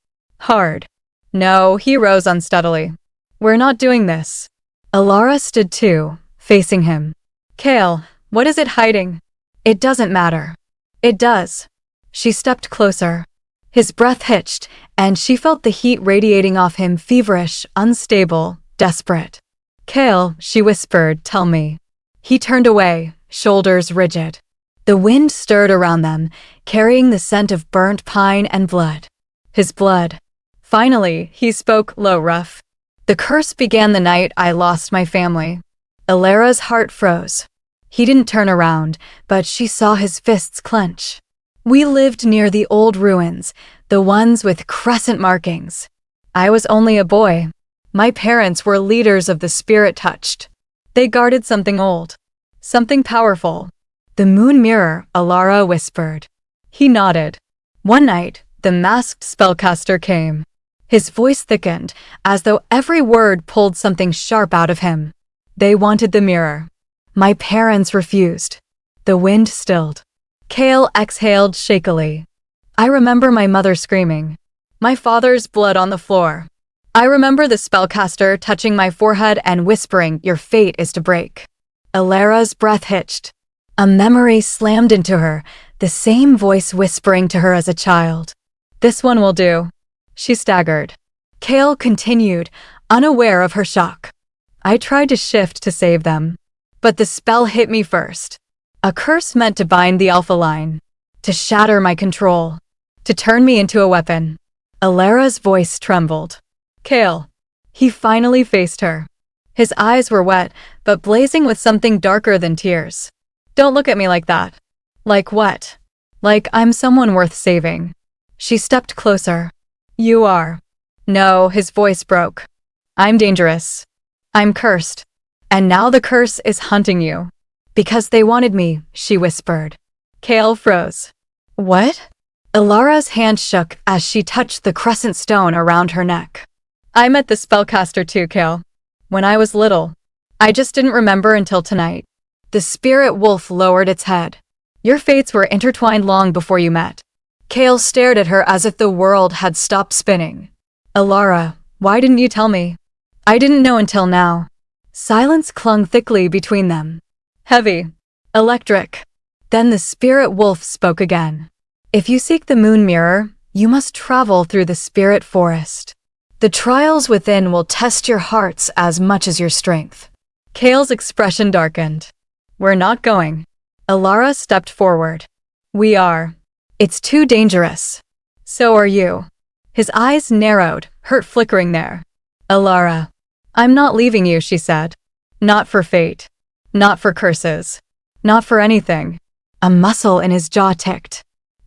Hard. No, he rose unsteadily. We're not doing this. Elara stood too, facing him. Kale, what is it hiding? It doesn't matter. It does. She stepped closer. His breath hitched, and she felt the heat radiating off him, feverish, unstable, desperate. Kale, she whispered, tell me. He turned away, shoulders rigid. The wind stirred around them, carrying the scent of burnt pine and blood. His blood. Finally, he spoke low, rough. The curse began the night I lost my family. Elara's heart froze. He didn't turn around, but she saw his fists clench. We lived near the old ruins, the ones with crescent markings. I was only a boy. My parents were leaders of the spirit touched. They guarded something old. Something powerful. The moon mirror, Elara whispered. He nodded. One night, the masked spellcaster came. His voice thickened, as though every word pulled something sharp out of him. They wanted the mirror. My parents refused. The wind stilled. Kale exhaled shakily. I remember my mother screaming. My father's blood on the floor. I remember the spellcaster touching my forehead and whispering, your fate is to break. Elara's breath hitched. A memory slammed into her, the same voice whispering to her as a child. This one will do. She staggered. Kale continued, unaware of her shock. I tried to shift to save them. But the spell hit me first. A curse meant to bind the Alpha line. To shatter my control. To turn me into a weapon. Elara's voice trembled. Kale. He finally faced her. His eyes were wet, but blazing with something darker than tears. Don't look at me like that. Like what? Like I'm someone worth saving. She stepped closer. You are. No, his voice broke. I'm dangerous. I'm cursed. And now the curse is hunting you. Because they wanted me, she whispered. Kale froze. What? Elara's hand shook as she touched the crescent stone around her neck. I met the spellcaster too, Kale. When I was little. I just didn't remember until tonight. The spirit wolf lowered its head. Your fates were intertwined long before you met. Kale stared at her as if the world had stopped spinning. Elara, why didn't you tell me? I didn't know until now. Silence clung thickly between them. Heavy. Electric. Then the spirit wolf spoke again. If you seek the moon mirror, you must travel through the spirit forest. The trials within will test your hearts as much as your strength. Kale's expression darkened. We're not going. Alara stepped forward. We are. It's too dangerous. So are you. His eyes narrowed, hurt flickering there. Alara. I'm not leaving you, she said. Not for fate. Not for curses. Not for anything. A muscle in his jaw ticked.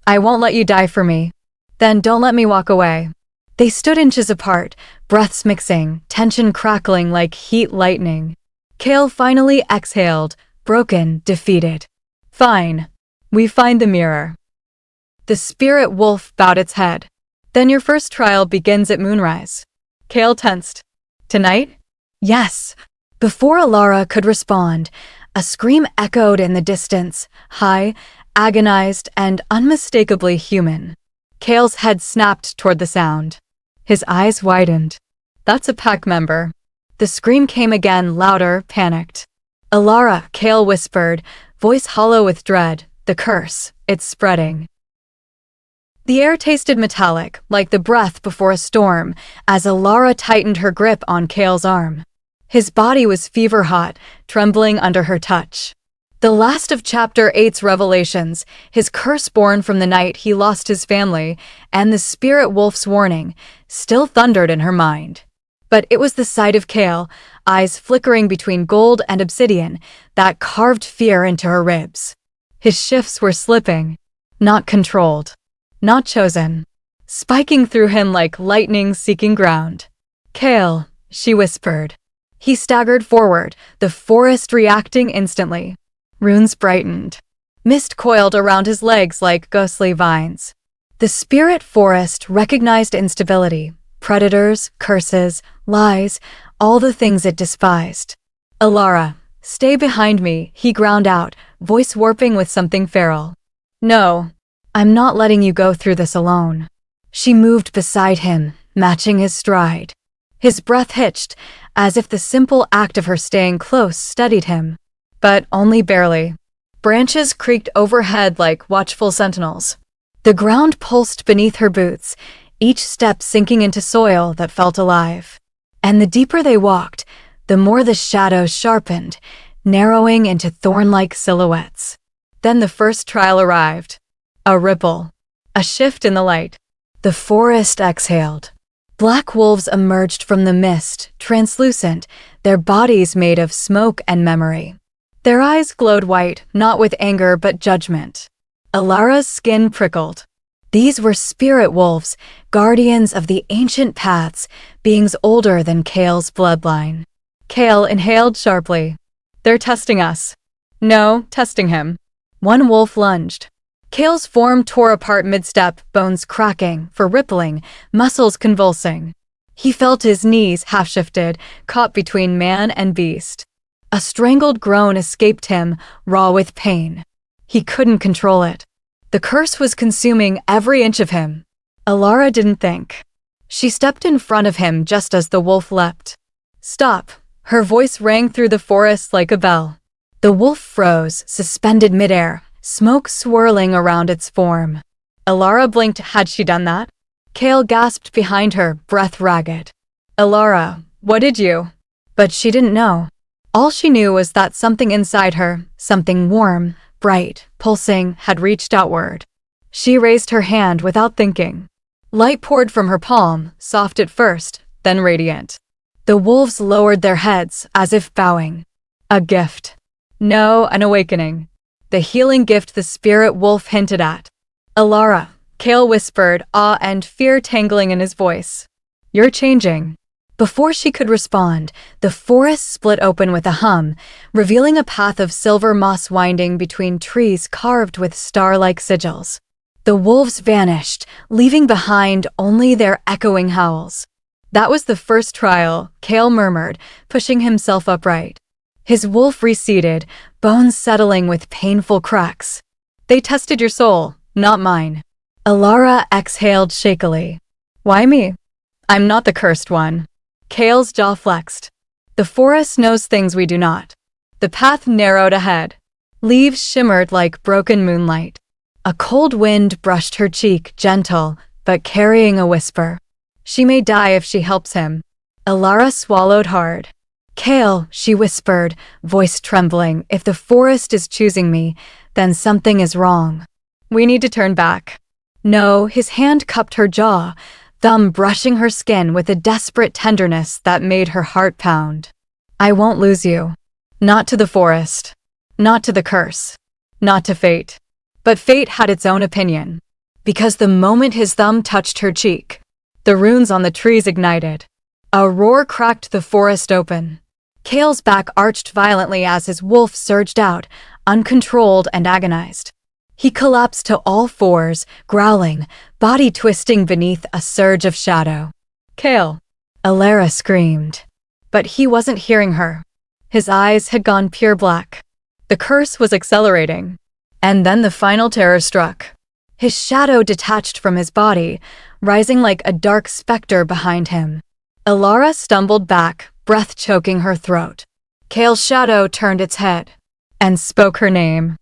I won't let you die for me. Then don't let me walk away. They stood inches apart, breaths mixing, tension crackling like heat lightning. Kale finally exhaled, broken, defeated. Fine. We find the mirror. The spirit wolf bowed its head. Then your first trial begins at moonrise. Kale tensed. Tonight? Yes. Before Alara could respond, a scream echoed in the distance, high, agonized, and unmistakably human. Kale's head snapped toward the sound. His eyes widened. That's a pack member. The scream came again, louder, panicked. Alara, Kale whispered, voice hollow with dread. The curse, it's spreading. The air tasted metallic, like the breath before a storm, as Alara tightened her grip on Kale's arm. His body was fever-hot, trembling under her touch. The last of Chapter 8's revelations, his curse born from the night he lost his family, and the spirit wolf's warning, still thundered in her mind. But it was the sight of Kale, eyes flickering between gold and obsidian, that carved fear into her ribs. His shifts were slipping, not controlled, not chosen, spiking through him like lightning seeking ground. Kale, she whispered. He staggered forward, the forest reacting instantly. Runes brightened. Mist coiled around his legs like ghostly vines. The spirit forest recognized instability, predators, curses, lies, all the things it despised. Alara, stay behind me, he ground out, voice warping with something feral. No, I'm not letting you go through this alone. She moved beside him, matching his stride. His breath hitched, as if the simple act of her staying close steadied him. But only barely. Branches creaked overhead like watchful sentinels. The ground pulsed beneath her boots, each step sinking into soil that felt alive. And the deeper they walked, the more the shadows sharpened, narrowing into thorn-like silhouettes. Then the first trial arrived. A ripple. A shift in the light. The forest exhaled. Black wolves emerged from the mist, translucent, their bodies made of smoke and memory. Their eyes glowed white, not with anger but judgment. Alara's skin prickled. These were spirit wolves, guardians of the ancient paths, beings older than Kale's bloodline. Kale inhaled sharply. They're testing us. No, testing him. One wolf lunged. Kale's form tore apart mid-step, bones cracking, for rippling, muscles convulsing. He felt his knees half-shifted, caught between man and beast. A strangled groan escaped him, raw with pain. He couldn't control it. The curse was consuming every inch of him. Alara didn't think. She stepped in front of him just as the wolf leapt. Stop! Her voice rang through the forest like a bell. The wolf froze, suspended midair, smoke swirling around its form. Alara blinked. Had she done that? Kale gasped behind her, breath ragged. Alara, what did you? But she didn't know. All she knew was that something inside her, something warm, bright, pulsing, had reached outward. She raised her hand without thinking. Light poured from her palm, soft at first, then radiant. The wolves lowered their heads, as if bowing. A gift. No, an awakening. The healing gift the spirit wolf hinted at. Alara, Kale whispered, awe and fear tangling in his voice. You're changing. Before she could respond, the forest split open with a hum, revealing a path of silver moss winding between trees carved with star-like sigils. The wolves vanished, leaving behind only their echoing howls. That was the first trial, Kale murmured, pushing himself upright. His wolf receded, bones settling with painful cracks. They tested your soul, not mine. Alara exhaled shakily. Why me? I'm not the cursed one. Kale's jaw flexed. The forest knows things we do not. The path narrowed ahead. Leaves shimmered like broken moonlight. A cold wind brushed her cheek, gentle, but carrying a whisper. She may die if she helps him. Elara swallowed hard. Kale, she whispered, voice trembling, if the forest is choosing me, then something is wrong. We need to turn back. No, his hand cupped her jaw, thumb brushing her skin with a desperate tenderness that made her heart pound. I won't lose you. Not to the forest. Not to the curse. Not to fate. But fate had its own opinion. Because the moment his thumb touched her cheek, the runes on the trees ignited. A roar cracked the forest open. Kale's back arched violently as his wolf surged out, uncontrolled and agonized. He collapsed to all fours, growling, body twisting beneath a surge of shadow. Kale! Elara screamed. But he wasn't hearing her. His eyes had gone pure black. The curse was accelerating. And then the final terror struck. His shadow detached from his body, rising like a dark specter behind him. Elara stumbled back, breath choking her throat. Kale's shadow turned its head and spoke her name.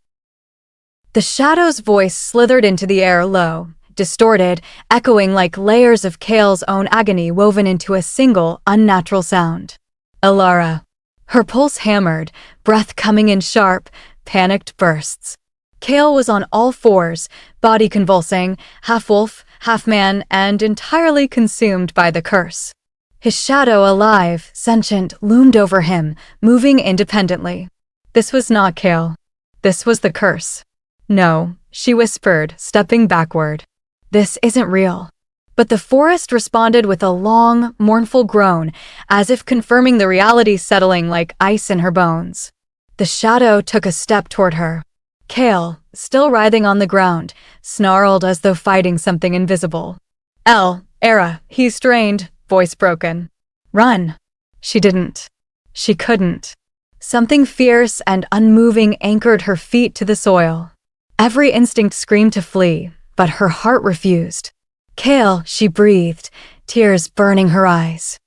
The shadow's voice slithered into the air low, distorted, echoing like layers of Kale's own agony woven into a single, unnatural sound. Elara. Her pulse hammered, breath coming in sharp, panicked bursts. Kale was on all fours, body convulsing, half wolf, half man, and entirely consumed by the curse. His shadow, alive, sentient, loomed over him, moving independently. This was not Kale. This was the curse. No, she whispered, stepping backward. This isn't real. But the forest responded with a long, mournful groan, as if confirming the reality settling like ice in her bones. The shadow took a step toward her. Kale, still writhing on the ground, snarled as though fighting something invisible. Era, he's strained, voice broken. Run. She didn't. She couldn't. Something fierce and unmoving anchored her feet to the soil. Every instinct screamed to flee, but her heart refused. Kale, she breathed, tears burning her eyes.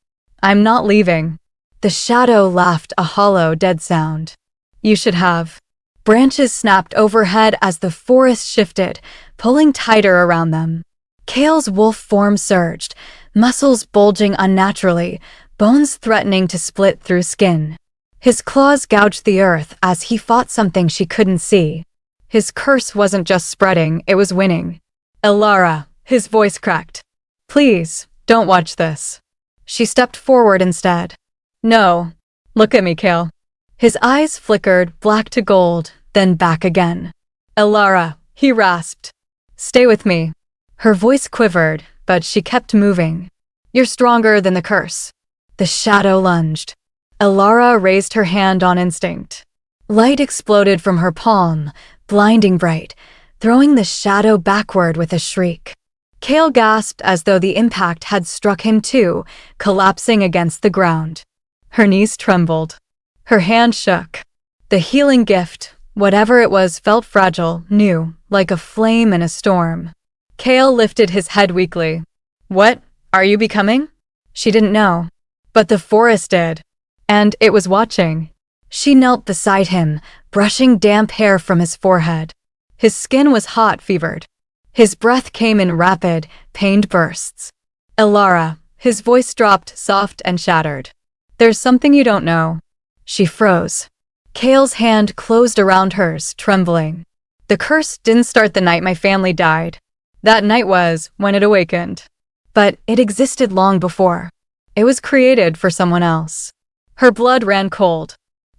I'm not leaving. The shadow laughed a hollow, dead sound. You should have. Branches snapped overhead as the forest shifted, pulling tighter around them. Kale's wolf form surged, muscles bulging unnaturally, bones threatening to split through skin. His claws gouged the earth as he fought something she couldn't see. His curse wasn't just spreading, it was winning. Elara, his voice cracked. Please, don't watch this. She stepped forward instead. No. Look at me, Kale. His eyes flickered, black to gold, then back again. Elara, he rasped. Stay with me. Her voice quivered, but she kept moving. You're stronger than the curse. The shadow lunged. Elara raised her hand on instinct. Light exploded from her palm, blinding bright, throwing the shadow backward with a shriek. Kale gasped as though the impact had struck him too, collapsing against the ground. Her knees trembled. Her hand shook. The healing gift, whatever it was, felt fragile, new, like a flame in a storm. Kale lifted his head weakly. What are you becoming? She didn't know. But the forest did. And it was watching. She knelt beside him, brushing damp hair from his forehead. His skin was hot, fevered. His breath came in rapid, pained bursts. Elara, his voice dropped, soft and shattered. There's something you don't know. She froze. Kale's hand closed around hers, trembling. The curse didn't start the night my family died. That night was when it awakened. But it existed long before. It was created for someone else. Her blood ran cold.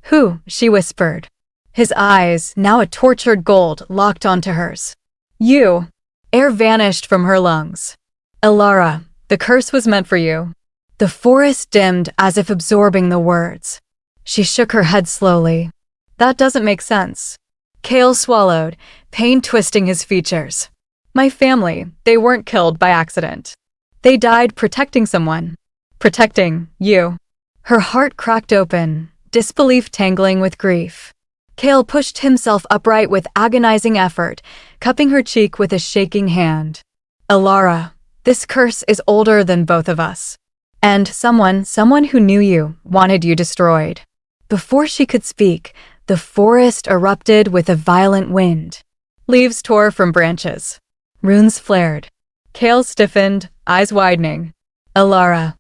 Who? She whispered. His eyes, now a tortured gold, locked onto hers. You. Air vanished from her lungs. Elara, the curse was meant for you. The forest dimmed as if absorbing the words. She shook her head slowly. That doesn't make sense. Kale swallowed, pain twisting his features. My family, they weren't killed by accident. They died protecting someone. Protecting you. Her heart cracked open, disbelief tangling with grief. Kale pushed himself upright with agonizing effort, cupping her cheek with a shaking hand. Elara, this curse is older than both of us. And someone who knew you, wanted you destroyed. Before she could speak, the forest erupted with a violent wind. Leaves tore from branches. Runes flared. Kale stiffened, eyes widening. Alara.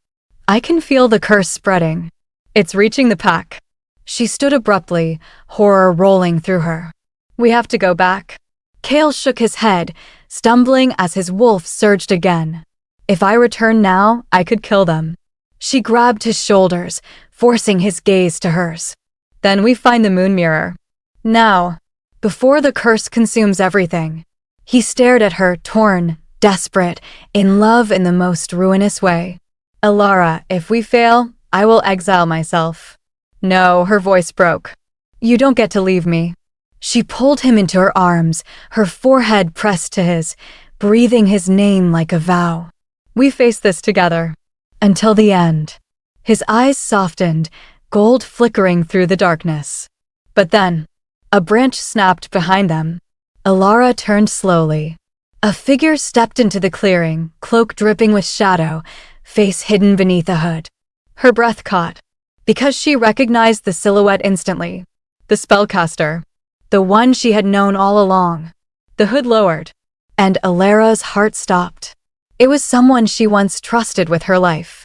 I can feel the curse spreading. It's reaching the pack. She stood abruptly, horror rolling through her. We have to go back. Kale shook his head, stumbling as his wolf surged again. If I return now, I could kill them. She grabbed his shoulders, forcing his gaze to hers. Then we find the moon mirror. Now, before the curse consumes everything. He stared at her, torn, desperate, in love in the most ruinous way. Alara, if we fail, I will exile myself. No, her voice broke. You don't get to leave me. She pulled him into her arms, her forehead pressed to his, breathing his name like a vow. We face this together. Until the end. His eyes softened, gold flickering through the darkness. But then, a branch snapped behind them. Alara turned slowly. A figure stepped into the clearing, cloak dripping with shadow, face hidden beneath a hood. Her breath caught, because she recognized the silhouette instantly. The spellcaster. The one she had known all along. The hood lowered, and Alara's heart stopped. It was someone she once trusted with her life.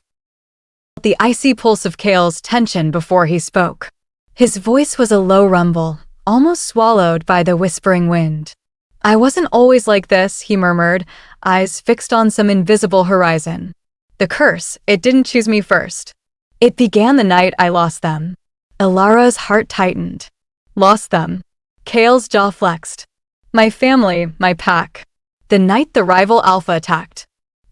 The icy pulse of Kale's tension before he spoke. His voice was a low rumble, almost swallowed by the whispering wind. I wasn't always like this, he murmured, eyes fixed on some invisible horizon. The curse, it didn't choose me first. It began the night I lost them. Alara's heart tightened. Lost them. Kale's jaw flexed. My family, my pack. The night the rival Alpha attacked.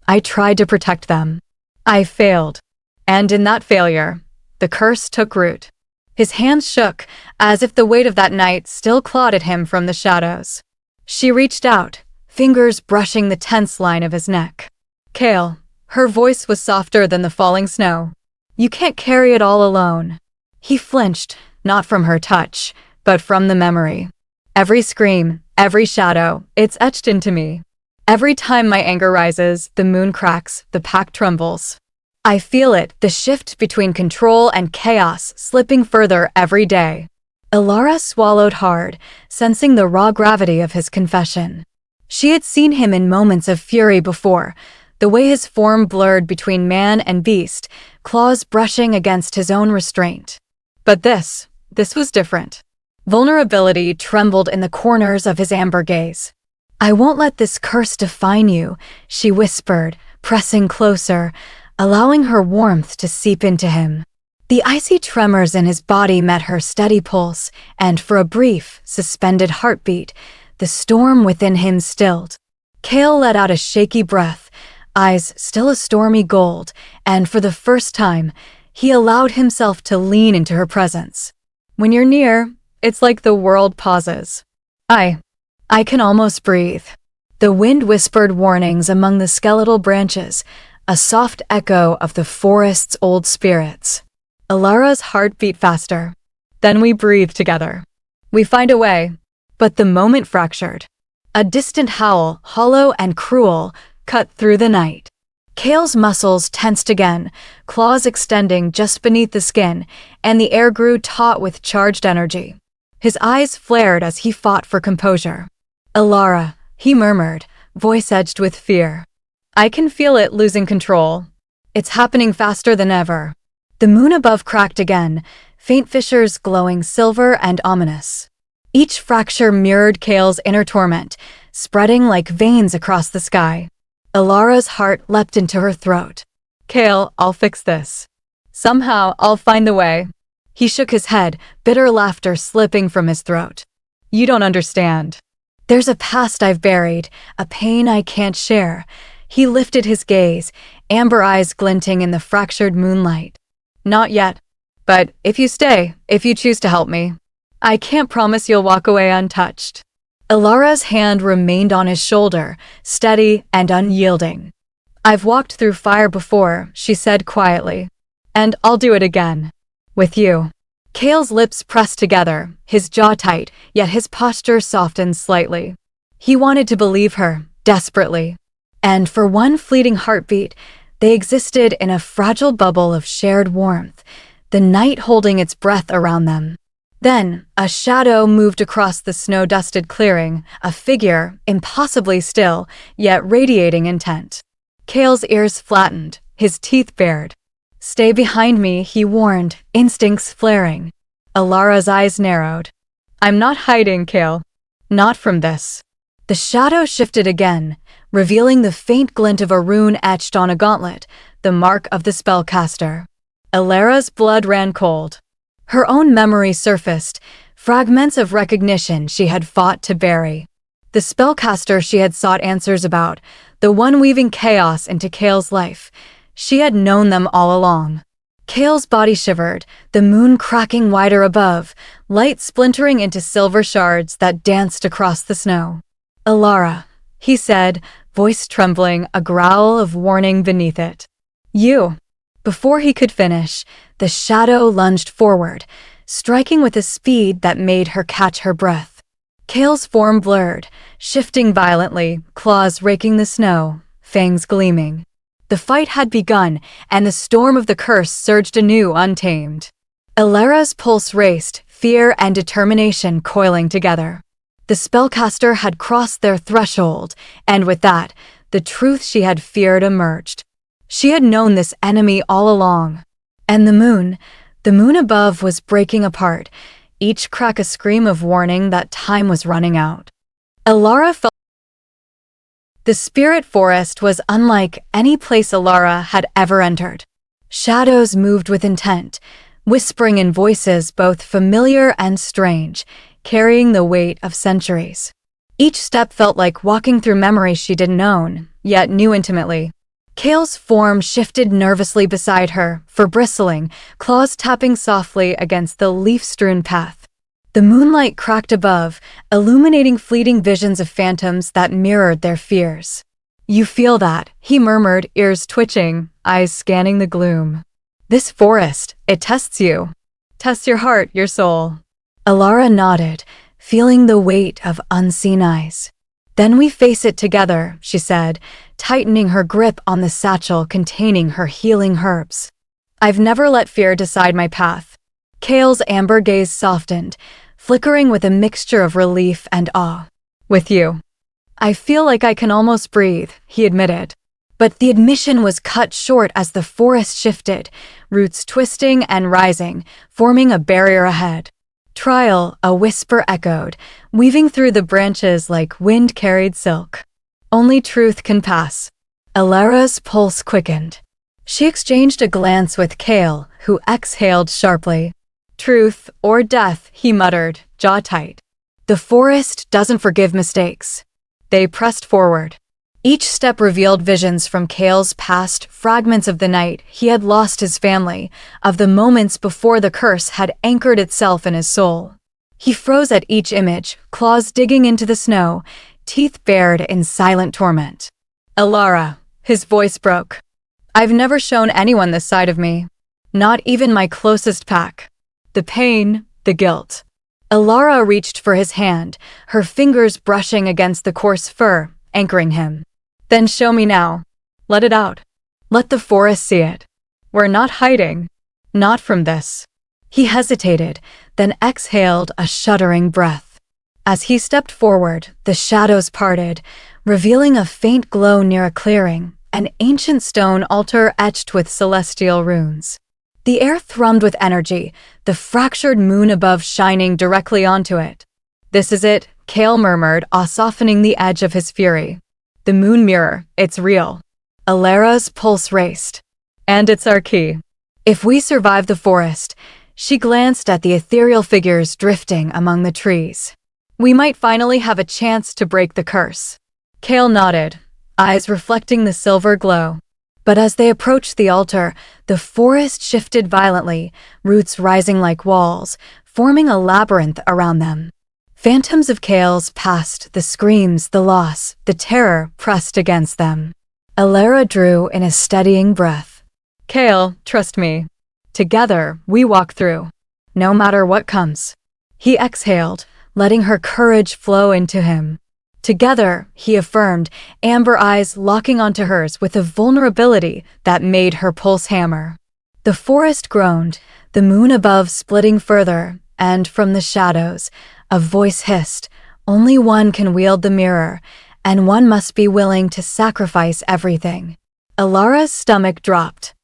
I tried to protect them. I failed. And in that failure, the curse took root. His hands shook, as if the weight of that night still clawed at him from the shadows. She reached out, fingers brushing the tense line of his neck. Kale. Her voice was softer than the falling snow. You can't carry it all alone. He flinched, not from her touch, but from the memory. Every scream, every shadow, it's etched into me. Every time my anger rises, the moon cracks, the pack trembles. I feel it, the shift between control and chaos slipping further every day. Alara swallowed hard, sensing the raw gravity of his confession. She had seen him in moments of fury before, the way his form blurred between man and beast, claws brushing against his own restraint. But this was different. Vulnerability trembled in the corners of his amber gaze. I won't let this curse define you, she whispered, pressing closer, allowing her warmth to seep into him. The icy tremors in his body met her steady pulse, and for a brief, suspended heartbeat, the storm within him stilled. Kale let out a shaky breath, eyes still a stormy gold, and for the first time, he allowed himself to lean into her presence. When you're near, it's like the world pauses. I can almost breathe. The wind whispered warnings among the skeletal branches, a soft echo of the forest's old spirits. Alara's heart beat faster. Then we breathe together. We find a way. But the moment fractured. A distant howl, hollow and cruel, cut through the night. Kale's muscles tensed again, claws extending just beneath the skin, and the air grew taut with charged energy. His eyes flared as he fought for composure. Alara, he murmured, voice edged with fear. I can feel it losing control. It's happening faster than ever. The moon above cracked again, faint fissures glowing silver and ominous. Each fracture mirrored Kale's inner torment, spreading like veins across the sky. Alara's heart leapt into her throat. Kale, I'll fix this. Somehow, I'll find the way. He shook his head, bitter laughter slipping from his throat. You don't understand. There's a past I've buried, a pain I can't share. He lifted his gaze, amber eyes glinting in the fractured moonlight. Not yet. But if you stay, if you choose to help me, I can't promise you'll walk away untouched. Alara's hand remained on his shoulder, steady and unyielding. I've walked through fire before, she said quietly. And I'll do it again. With you. Kale's lips pressed together, his jaw tight, yet his posture softened slightly. He wanted to believe her, desperately. And for one fleeting heartbeat, They existed in a fragile bubble of shared warmth, the night holding its breath around them. Then, a shadow moved across the snow-dusted clearing, a figure, impossibly still, yet radiating intent. Kale's ears flattened, his teeth bared. "Stay behind me," he warned, instincts flaring. Alara's eyes narrowed. "I'm not hiding, Kale. Not from this." The shadow shifted again, revealing the faint glint of a rune etched on a gauntlet, the mark of the spellcaster. Alara's blood ran cold. Her own memory surfaced, fragments of recognition she had fought to bury. The spellcaster she had sought answers about, the one weaving chaos into Kale's life. She had known them all along. Kale's body shivered, the moon cracking wider above, light splintering into silver shards that danced across the snow. "Alara," he said, voice trembling, a growl of warning beneath it. "You." Before he could finish, the shadow lunged forward, striking with a speed that made her catch her breath. Kale's form blurred, shifting violently, claws raking the snow, fangs gleaming. The fight had begun, and the storm of the curse surged anew untamed. Alara's pulse raced, fear and determination coiling together. The spellcaster had crossed their threshold, and with that, the truth she had feared emerged. She had known this enemy all along. And the moon above was breaking apart, each crack a scream of warning that time was running out. Alara felt the spirit forest was unlike any place Alara had ever entered. Shadows moved with intent, whispering in voices both familiar and strange, carrying the weight of centuries. Each step felt like walking through memories she didn't own, yet knew intimately. Kale's form shifted nervously beside her, fur bristling, claws tapping softly against the leaf-strewn path. The moonlight cracked above, illuminating fleeting visions of phantoms that mirrored their fears. "You feel that," he murmured, ears twitching, eyes scanning the gloom. "This forest, it tests you. Tests your heart, your soul." Alara nodded, feeling the weight of unseen eyes. "Then we face it together," she said, tightening her grip on the satchel containing her healing herbs. "I've never let fear decide my path." Kale's amber gaze softened, flickering with a mixture of relief and awe. "With you, I feel like I can almost breathe," he admitted. But the admission was cut short as the forest shifted, roots twisting and rising, forming a barrier ahead. "Trial," a whisper echoed, weaving through the branches like wind-carried silk. "Only truth can pass." Alara's pulse quickened. She exchanged a glance with Kale, who exhaled sharply. "Truth or death," he muttered, jaw tight. "The forest doesn't forgive mistakes." They pressed forward. Each step revealed visions from Kale's past, fragments of the night he had lost his family, of the moments before the curse had anchored itself in his soul. He froze at each image, claws digging into the snow, teeth bared in silent torment. "Alara," his voice broke. "I've never shown anyone this side of me. Not even my closest pack. The pain, the guilt." Alara reached for his hand, her fingers brushing against the coarse fur, anchoring him. "Then show me now. Let it out. Let the forest see it. We're not hiding. Not from this." He hesitated, then exhaled a shuddering breath. As he stepped forward, the shadows parted, revealing a faint glow near a clearing, an ancient stone altar etched with celestial runes. The air thrummed with energy, the fractured moon above shining directly onto it. "This is it," Kale murmured, softening the edge of his fury. "The moon mirror, it's real." Alara's pulse raced. "And it's our key. If we survive the forest," she glanced at the ethereal figures drifting among the trees. "We might finally have a chance to break the curse." Kale nodded, eyes reflecting the silver glow. But as they approached the altar, the forest shifted violently, roots rising like walls, forming a labyrinth around them. Phantoms of Kale's past, the screams, the loss, the terror pressed against them. Alara drew in a steadying breath. "Kale, trust me. Together, we walk through. No matter what comes." He exhaled, letting her courage flow into him. Together, he affirmed, amber eyes locking onto hers with a vulnerability that made her pulse hammer. The forest groaned, the moon above splitting further, and from the shadows, a voice hissed, "Only one can wield the mirror, and one must be willing to sacrifice everything." Alara's stomach dropped.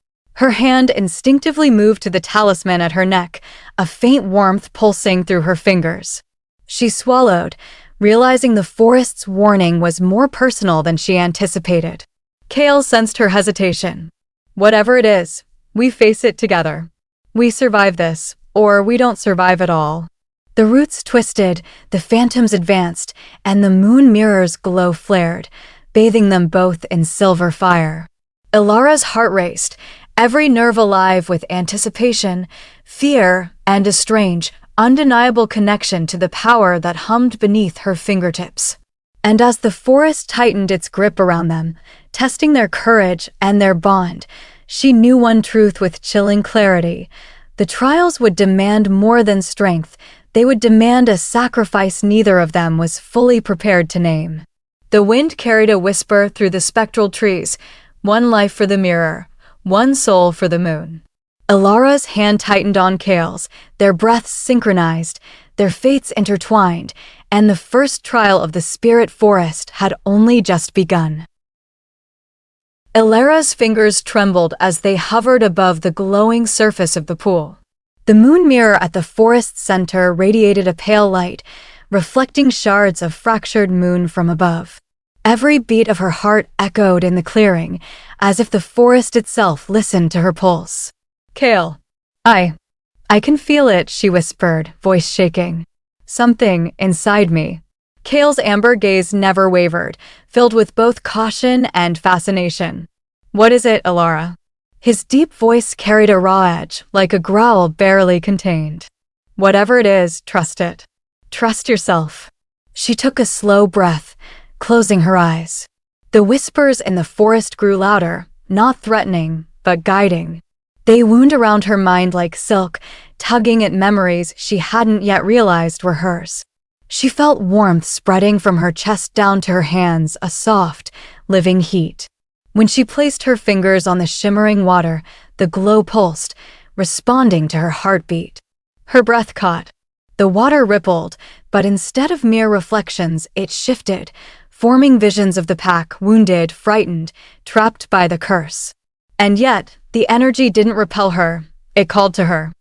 Her hand instinctively moved to the talisman at her neck, a faint warmth pulsing through her fingers. She swallowed, realizing the forest's warning was more personal than she anticipated. Kale sensed her hesitation. "Whatever it is, we face it together. We survive this, or we don't survive at all." The roots twisted, the phantoms advanced, and the moon mirror's glow flared, bathing them both in silver fire. Alara's heart raced, every nerve alive with anticipation, fear, and a strange, undeniable connection to the power that hummed beneath her fingertips. And as the forest tightened its grip around them, testing their courage and their bond, she knew one truth with chilling clarity. The trials would demand more than strength. They would demand a sacrifice neither of them was fully prepared to name. The wind carried a whisper through the spectral trees, one life for the mirror, one soul for the moon. Alara's hand tightened on Kale's, their breaths synchronized, their fates intertwined, and the first trial of the spirit forest had only just begun. Alara's fingers trembled as they hovered above the glowing surface of the pool. The moon mirror at the forest's center radiated a pale light, reflecting shards of fractured moon from above. Every beat of her heart echoed in the clearing, as if the forest itself listened to her pulse. "Kale, I can feel it," she whispered, voice shaking. "Something inside me." Kale's amber gaze never wavered, filled with both caution and fascination. "What is it, Alara?" His deep voice carried a raw edge, like a growl barely contained. "Whatever it is, trust it. Trust yourself." She took a slow breath, closing her eyes. The whispers in the forest grew louder, not threatening, but guiding. They wound around her mind like silk, tugging at memories she hadn't yet realized were hers. She felt warmth spreading from her chest down to her hands, a soft, living heat. When she placed her fingers on the shimmering water, the glow pulsed, responding to her heartbeat. Her breath caught. The water rippled, but instead of mere reflections, it shifted, forming visions of the pack, wounded, frightened, trapped by the curse. And yet, the energy didn't repel her, it called to her.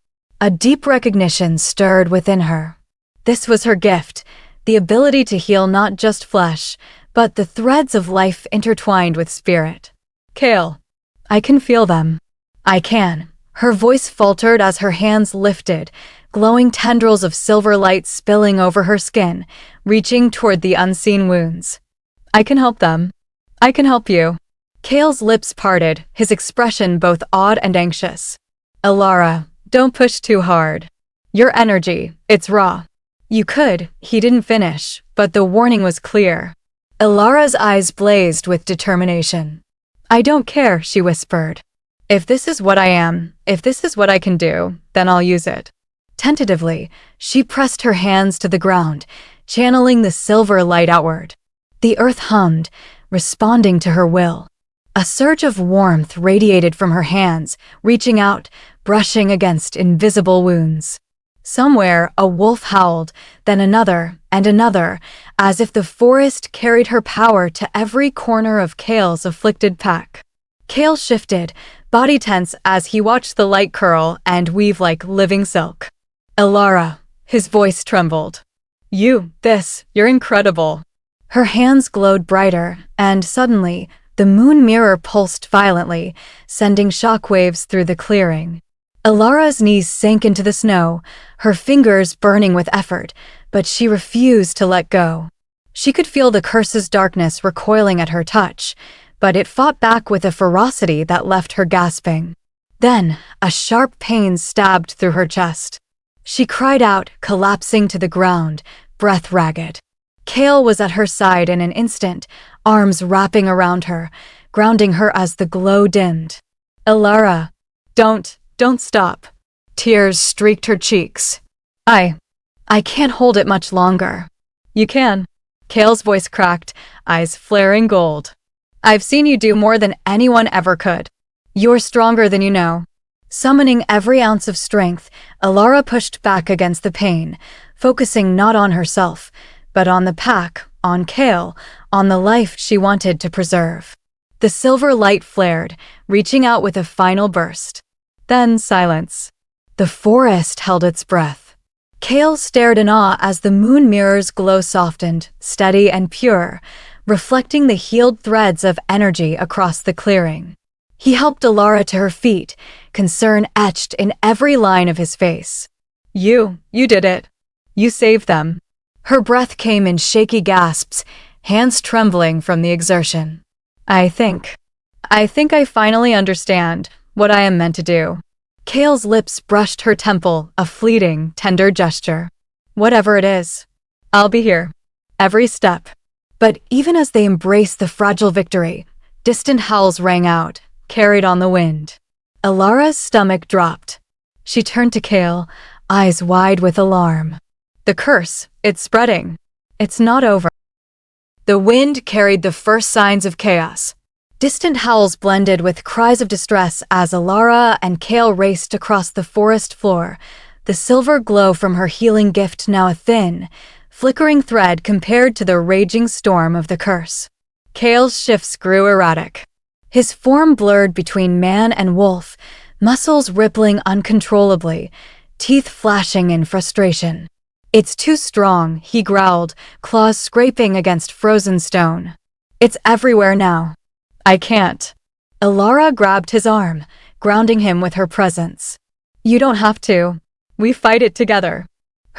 A deep recognition stirred within her. This was her gift, the ability to heal not just flesh, but the threads of life intertwined with spirit. "Kale, I can feel them. I can." Her voice faltered as her hands lifted, glowing tendrils of silver light spilling over her skin, reaching toward the unseen wounds. "I can help them. I can help you." Kale's lips parted, his expression both awed and anxious. "Alara, don't push too hard. Your energy, it's raw." "You could," he didn't finish, but the warning was clear. Alara's eyes blazed with determination. "I don't care," she whispered. "If this is what I am, if this is what I can do, then I'll use it." Tentatively, she pressed her hands to the ground, channeling the silver light outward. The earth hummed, responding to her will. A surge of warmth radiated from her hands, reaching out, brushing against invisible wounds. Somewhere, a wolf howled, then another, and another, as if the forest carried her power to every corner of Kale's afflicted pack. Kale shifted, body tense as he watched the light curl and weave like living silk. "Alara," his voice trembled. You're incredible." Her hands glowed brighter, and suddenly, the moon mirror pulsed violently, sending shockwaves through the clearing. Alara's knees sank into the snow, her fingers burning with effort, but she refused to let go. She could feel the curse's darkness recoiling at her touch, but it fought back with a ferocity that left her gasping. Then, a sharp pain stabbed through her chest. She cried out, collapsing to the ground, breath ragged. Kale was at her side in an instant, arms wrapping around her, grounding her as the glow dimmed. "Alara, don't stop." Tears streaked her cheeks. I can't hold it much longer." "You can. Kale's voice cracked, eyes flaring gold. "I've seen you do more than anyone ever could. You're stronger than you know." Summoning every ounce of strength, Alara pushed back against the pain, focusing not on herself, but on the pack, on Kale, on the life she wanted to preserve. The silver light flared, reaching out with a final burst. Then silence. The forest held its breath. Kale stared in awe as the moon mirror's glow softened, steady and pure, reflecting the healed threads of energy across the clearing. He helped Alara to her feet, concern etched in every line of his face. You did it. You saved them." Her breath came in shaky gasps, hands trembling from the exertion. I think I finally understand what I am meant to do." Kale's lips brushed her temple, a fleeting, tender gesture. "Whatever it is, I'll be here. Every step." But even as they embraced the fragile victory, distant howls rang out, carried on the wind. Alara's stomach dropped. She turned to Kale, eyes wide with alarm. "The curse, it's spreading. It's not over." The wind carried the first signs of chaos. Distant howls blended with cries of distress as Alara and Kale raced across the forest floor, the silver glow from her healing gift now a thin, flickering thread compared to the raging storm of the curse. Kale's shifts grew erratic. His form blurred between man and wolf, muscles rippling uncontrollably, teeth flashing in frustration. "It's too strong," he growled, claws scraping against frozen stone. "It's everywhere now. I can't." Alara grabbed his arm, grounding him with her presence. "You don't have to. We fight it together."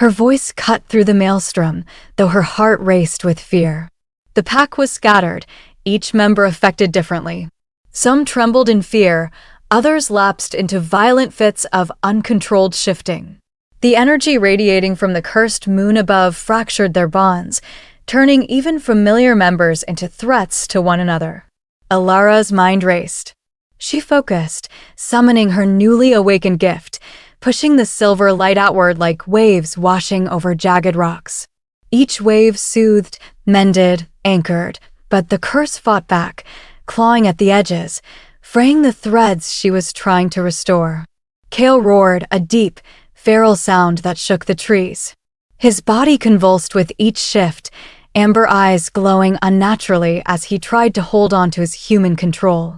Her voice cut through the maelstrom, though her heart raced with fear. The pack was scattered, each member affected differently. Some trembled in fear, others lapsed into violent fits of uncontrolled shifting. The energy radiating from the cursed moon above fractured their bonds, turning even familiar members into threats to one another. Alara's mind raced. She focused, summoning her newly awakened gift, pushing the silver light outward like waves washing over jagged rocks. Each wave soothed, mended, anchored, but the curse fought back, clawing at the edges, fraying the threads she was trying to restore. Kale roared, a deep, feral sound that shook the trees. His body convulsed with each shift, amber eyes glowing unnaturally as he tried to hold on to his human control.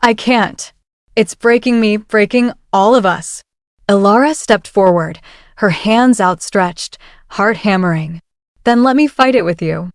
"I can't. It's breaking me, breaking all of us." Alara stepped forward, her hands outstretched, heart hammering. "Then let me fight it with you."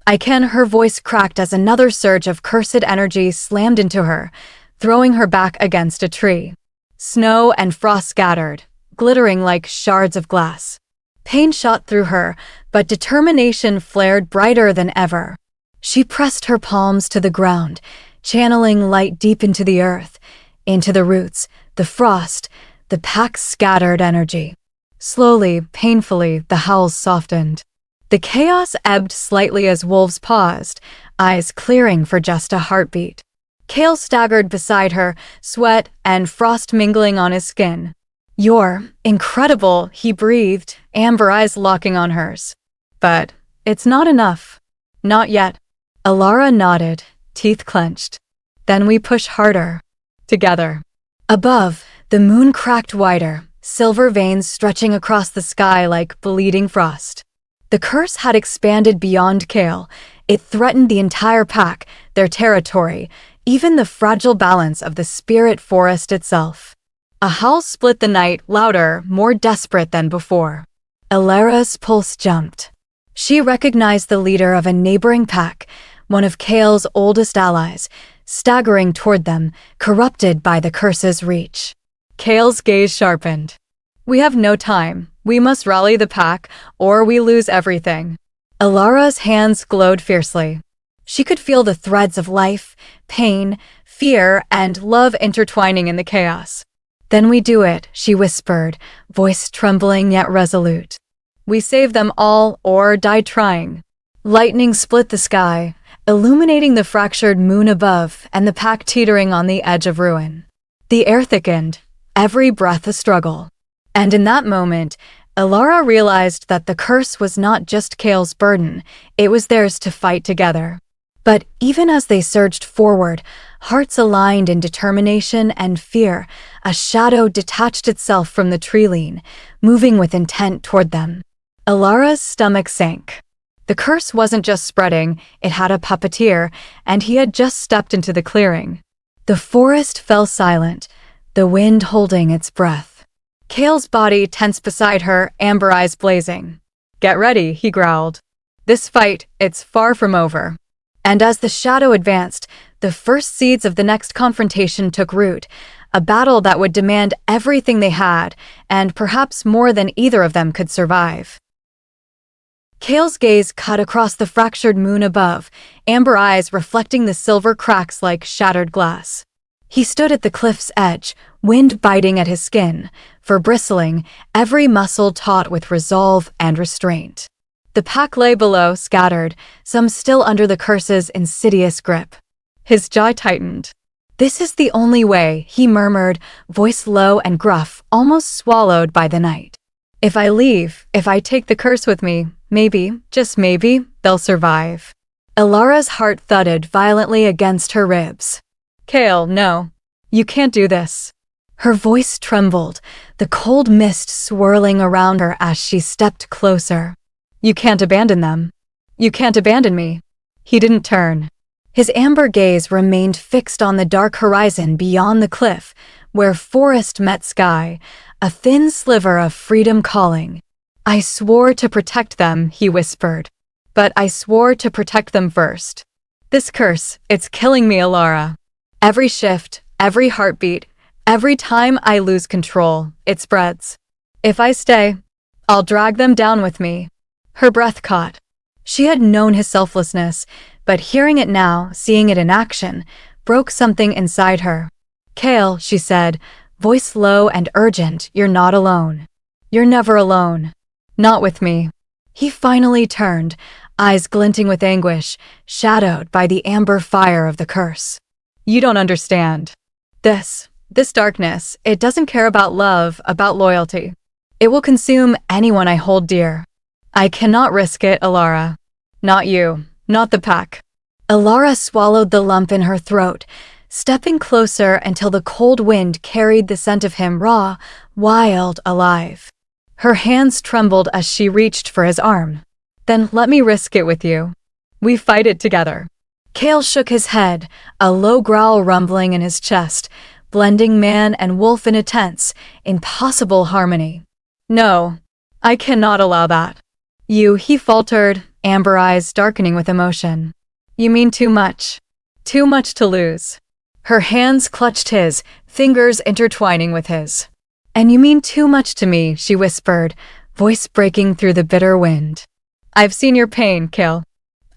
"I can." Her voice cracked as another surge of cursed energy slammed into her, throwing her back against a tree. Snow and frost scattered, glittering like shards of glass. Pain shot through her, but determination flared brighter than ever. She pressed her palms to the ground, channeling light deep into the earth, into the roots, the frost, the pack's scattered energy. Slowly, painfully, the howls softened. The chaos ebbed slightly as wolves paused, eyes clearing for just a heartbeat. Kale staggered beside her, sweat and frost mingling on his skin. "You're incredible," he breathed, amber eyes locking on hers. "But it's not enough. Not yet." Alara nodded, teeth clenched. "Then we push harder. Together." Above, the moon cracked wider, silver veins stretching across the sky like bleeding frost. The curse had expanded beyond Kale. It threatened the entire pack, their territory, even the fragile balance of the spirit forest itself. A howl split the night, louder, more desperate than before. Alara's pulse jumped. She recognized the leader of a neighboring pack, one of Kale's oldest allies, staggering toward them, corrupted by the curse's reach. Kale's gaze sharpened. "We have no time. We must rally the pack, or we lose everything." Alara's hands glowed fiercely. She could feel the threads of life, pain, fear, and love intertwining in the chaos. "Then we do it," she whispered, voice trembling yet resolute. "We save them all, or die trying." Lightning split the sky, illuminating the fractured moon above and the pack teetering on the edge of ruin. The air thickened, every breath a struggle. And in that moment, Alara realized that the curse was not just Kale's burden, it was theirs to fight together. But even as they surged forward, hearts aligned in determination and fear, a shadow detached itself from the tree-line, moving with intent toward them. Alara's stomach sank. The curse wasn't just spreading, it had a puppeteer, and he had just stepped into the clearing. The forest fell silent, the wind holding its breath. Kale's body tensed beside her, amber eyes blazing. "Get ready," he growled. "This fight, it's far from over." And as the shadow advanced, the first seeds of the next confrontation took root, a battle that would demand everything they had, and perhaps more than either of them could survive. Kale's gaze cut across the fractured moon above, amber eyes reflecting the silver cracks like shattered glass. He stood at the cliff's edge, wind biting at his skin, fur bristling, every muscle taut with resolve and restraint. The pack lay below, scattered, some still under the curse's insidious grip. His jaw tightened. "This is the only way," he murmured, voice low and gruff, almost swallowed by the night. "If I leave, if I take the curse with me, maybe, just maybe, they'll survive." Alara's heart thudded violently against her ribs. "Kale, no. You can't do this." Her voice trembled, the cold mist swirling around her as she stepped closer. "You can't abandon them. You can't abandon me." He didn't turn. His amber gaze remained fixed on the dark horizon beyond the cliff, where forest met sky, a thin sliver of freedom calling. "I swore to protect them," he whispered. "But I swore to protect them first. This curse, it's killing me, Alara. Every shift, every heartbeat, every time I lose control, it spreads. If I stay, I'll drag them down with me." Her breath caught. She had known his selflessness, but hearing it now, seeing it in action, broke something inside her. "Kale," she said, voice low and urgent, "you're not alone. You're never alone. Not with me." He finally turned, eyes glinting with anguish, shadowed by the amber fire of the curse. "You don't understand. This darkness, it doesn't care about love, about loyalty. It will consume anyone I hold dear. I cannot risk it, Alara. Not you, not the pack." Alara swallowed the lump in her throat, stepping closer until the cold wind carried the scent of him raw, wild, alive. Her hands trembled as she reached for his arm. "Then let me risk it with you. We fight it together." Kale shook his head, a low growl rumbling in his chest, blending man and wolf in a tense, impossible harmony. "No, I cannot allow that." He faltered, amber eyes darkening with emotion. "You mean too much. Too much to lose." Her hands clutched his, fingers intertwining with his. "And you mean too much to me," she whispered, voice breaking through the bitter wind. "I've seen your pain, Kale.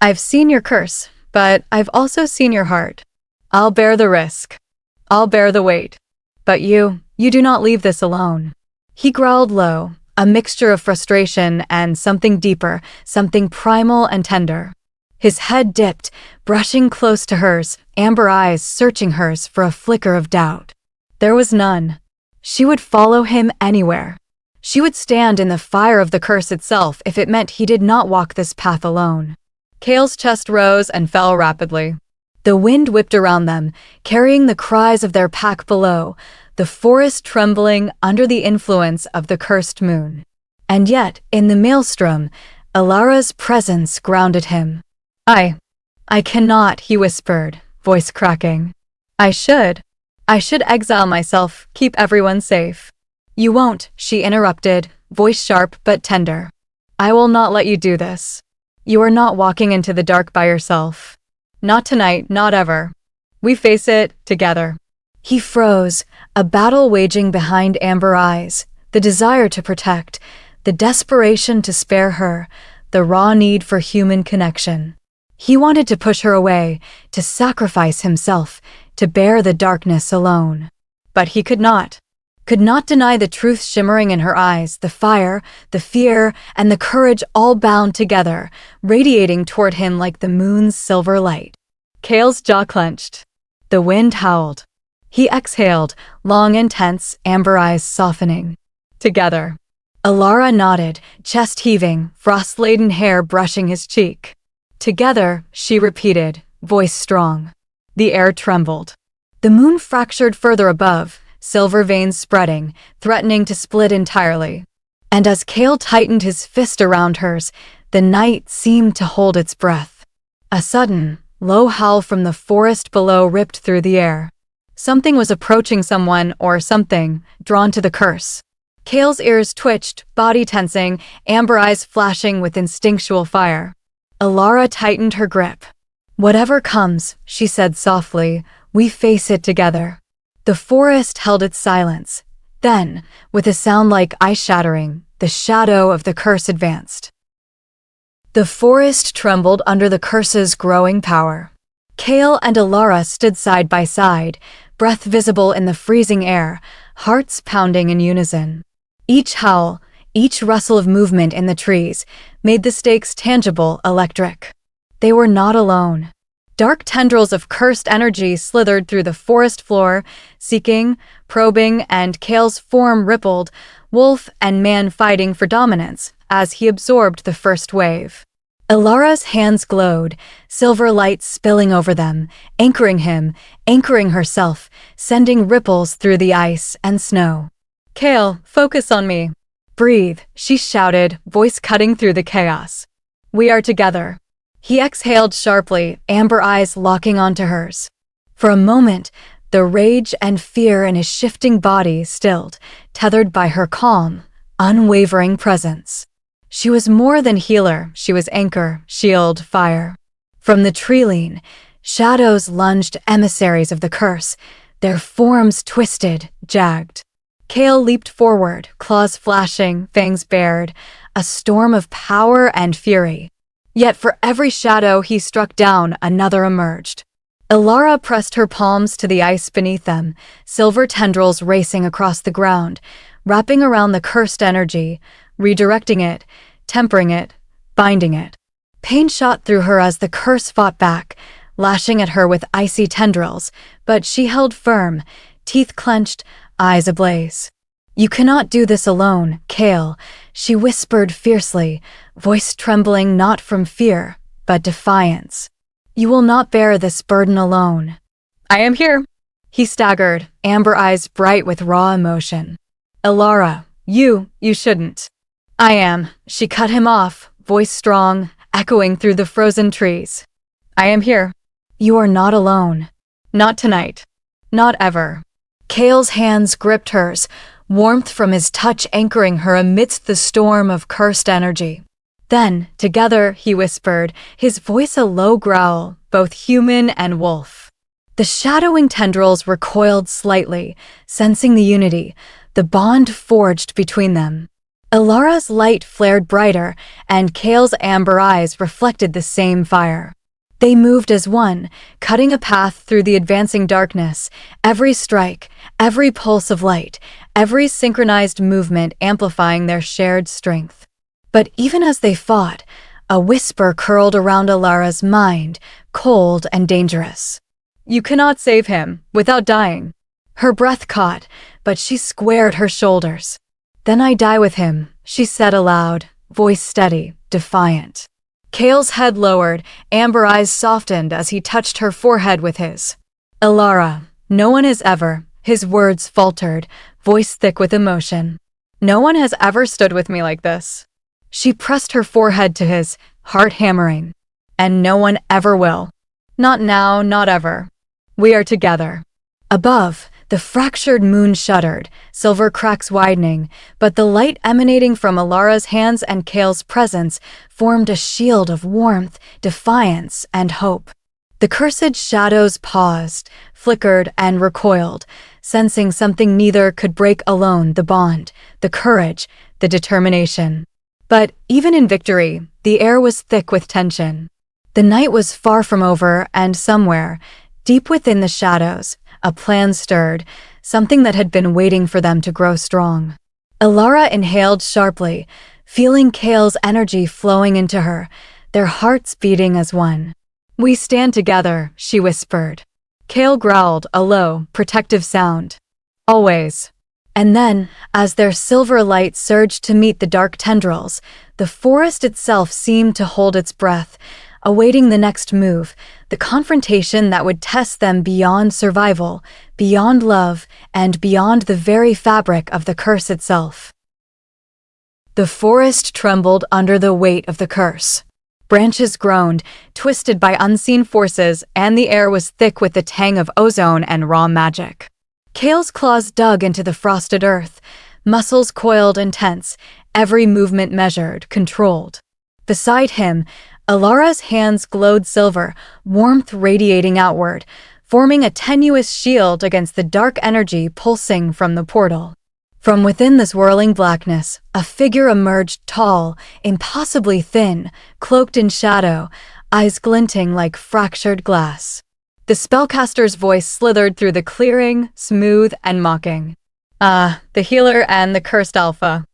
I've seen your curse, but I've also seen your heart. I'll bear the risk. I'll bear the weight. But you do not leave this alone." He growled low, a mixture of frustration and something deeper, something primal and tender. His head dipped, brushing close to hers, amber eyes searching hers for a flicker of doubt. There was none. She would follow him anywhere. She would stand in the fire of the curse itself if it meant he did not walk this path alone. Kale's chest rose and fell rapidly. The wind whipped around them, carrying the cries of their pack below, the forest trembling under the influence of the cursed moon. And yet, in the maelstrom, Alara's presence grounded him. I cannot," he whispered, voice cracking. I should exile myself, keep everyone safe." "You won't," she interrupted, voice sharp but tender. "I will not let you do this. You are not walking into the dark by yourself. Not tonight, not ever. We face it together." He froze, a battle waging behind amber eyes, the desire to protect, the desperation to spare her, the raw need for human connection. He wanted to push her away, to sacrifice himself, to bear the darkness alone. But he could not deny the truth shimmering in her eyes, the fire, the fear, and the courage all bound together, radiating toward him like the moon's silver light. Kale's jaw clenched. The wind howled. He exhaled, long and tense, amber eyes softening. Together. Alara nodded, chest heaving, frost-laden hair brushing his cheek. Together, she repeated, voice strong. The air trembled. The moon fractured further above, silver veins spreading, threatening to split entirely. And as Kale tightened his fist around hers, the night seemed to hold its breath. A sudden, low howl from the forest below ripped through the air. Something was approaching someone or something, drawn to the curse. Kale's ears twitched, body tensing, amber eyes flashing with instinctual fire. Alara tightened her grip. Whatever comes, she said softly, we face it together. The forest held its silence. Then, with a sound like ice shattering, the shadow of the curse advanced. The forest trembled under the curse's growing power. Kale and Alara stood side by side, breath visible in the freezing air, hearts pounding in unison. Each howl, each rustle of movement in the trees, made the stakes tangible, electric. They were not alone. Dark tendrils of cursed energy slithered through the forest floor, seeking, probing, and Kale's form rippled, wolf and man fighting for dominance as he absorbed the first wave. Alara's hands glowed, silver light spilling over them, anchoring him, anchoring herself, sending ripples through the ice and snow. Kale, focus on me. Breathe, she shouted, voice cutting through the chaos. We are together. He exhaled sharply, amber eyes locking onto hers. For a moment, the rage and fear in his shifting body stilled, tethered by her calm, unwavering presence. She was more than healer, she was anchor, shield, fire. From the tree-line, shadows lunged, emissaries of the curse, their forms twisted, jagged. Kale leaped forward, claws flashing, fangs bared, a storm of power and fury. Yet for every shadow he struck down, another emerged. Alara pressed her palms to the ice beneath them, silver tendrils racing across the ground, wrapping around the cursed energy, redirecting it, tempering it, binding it. Pain shot through her as the curse fought back, lashing at her with icy tendrils, but she held firm, teeth clenched, eyes ablaze. You cannot do this alone, Kale, she whispered fiercely, voice trembling not from fear, but defiance. You will not bear this burden alone. I am here. He staggered, amber eyes bright with raw emotion. Alara, you shouldn't. I am, she cut him off, voice strong, echoing through the frozen trees. I am here. You are not alone. Not tonight. Not ever. Kale's hands gripped hers, warmth from his touch anchoring her amidst the storm of cursed energy. Then, together, he whispered, his voice a low growl, both human and wolf. The shadowing tendrils recoiled slightly, sensing the unity, the bond forged between them. Alara's light flared brighter, and Kale's amber eyes reflected the same fire. They moved as one, cutting a path through the advancing darkness, every strike, every pulse of light, every synchronized movement amplifying their shared strength. But even as they fought, a whisper curled around Alara's mind, cold and dangerous. You cannot save him, without dying. Her breath caught, but she squared her shoulders. Then I die with him, she said aloud, voice steady, defiant. Kale's head lowered, amber eyes softened as he touched her forehead with his. Alara, no one has ever, his words faltered, voice thick with emotion. No one has ever stood with me like this. She pressed her forehead to his, heart hammering. And no one ever will. Not now, not ever. We are together. Above, the fractured moon shuddered, silver cracks widening, but the light emanating from Alara's hands and Kale's presence formed a shield of warmth, defiance, and hope. The cursed shadows paused, flickered, and recoiled, sensing something neither could break alone: the bond, the courage, the determination. But even in victory, the air was thick with tension. The night was far from over, and somewhere, deep within the shadows, a plan stirred, something that had been waiting for them to grow strong. Alara inhaled sharply, feeling Kale's energy flowing into her, their hearts beating as one. We stand together, she whispered. Kale growled, a low, protective sound. Always. And then, as their silver light surged to meet the dark tendrils, the forest itself seemed to hold its breath, awaiting the next move, the confrontation that would test them beyond survival, beyond love, and beyond the very fabric of the curse itself. The forest trembled under the weight of the curse. Branches groaned, twisted by unseen forces, and the air was thick with the tang of ozone and raw magic. Kale's claws dug into the frosted earth, muscles coiled and tense, every movement measured, controlled. Beside him, Alara's hands glowed silver, warmth radiating outward, forming a tenuous shield against the dark energy pulsing from the portal. From within the swirling blackness, a figure emerged, tall, impossibly thin, cloaked in shadow, eyes glinting like fractured glass. The spellcaster's voice slithered through the clearing, smooth and mocking. "Ah, the healer and the cursed alpha.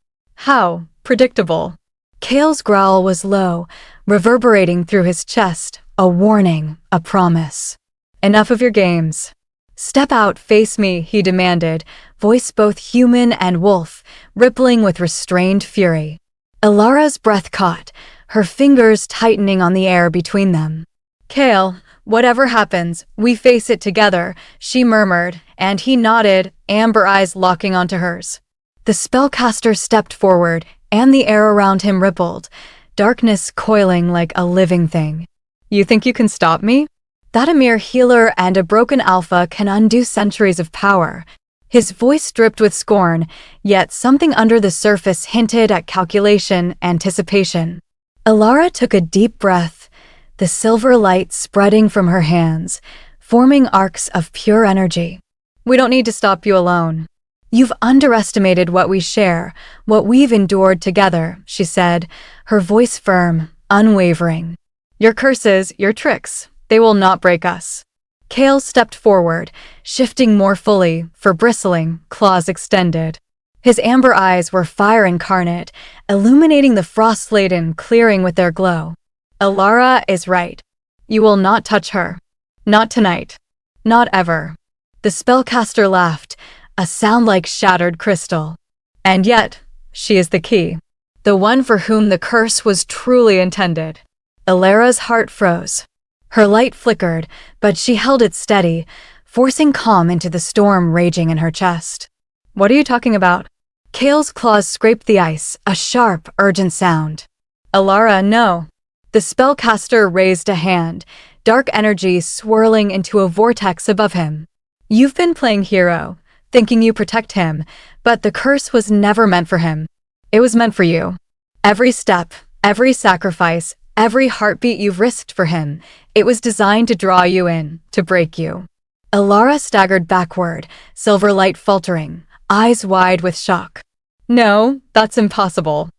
How predictable." Kale's growl was low, reverberating through his chest, a warning, a promise. "Enough of your games. Step out, face me," he demanded, voice both human and wolf, rippling with restrained fury. Alara's breath caught, her fingers tightening on the air between them. "Kale, whatever happens, we face it together," she murmured, and he nodded, amber eyes locking onto hers. The spellcaster stepped forward, and the air around him rippled, darkness coiling like a living thing. "You think you can stop me? That a mere healer and a broken alpha can undo centuries of power." His voice dripped with scorn, yet something under the surface hinted at calculation, anticipation. Alara took a deep breath, the silver light spreading from her hands, forming arcs of pure energy. "We don't need to stop you alone. You've underestimated what we share, what we've endured together," she said, her voice firm, unwavering. "Your curses, your tricks, they will not break us." Kale stepped forward, shifting more fully, for bristling, claws extended. His amber eyes were fire incarnate, illuminating the frost-laden clearing with their glow. "Alara is right. You will not touch her. Not tonight. Not ever." The spellcaster laughed, a sound like shattered crystal. "And yet, she is the key. The one for whom the curse was truly intended." Alara's heart froze. Her light flickered, but she held it steady, forcing calm into the storm raging in her chest. "What are you talking about?" Kale's claws scraped the ice, a sharp, urgent sound. "Alara, no." The spellcaster raised a hand, dark energy swirling into a vortex above him. "You've been playing hero, thinking you protect him, but the curse was never meant for him. It was meant for you. Every step, every sacrifice, every heartbeat you've risked for him, it was designed to draw you in, to break you." Alara staggered backward, silver light faltering, eyes wide with shock. "No, that's impossible.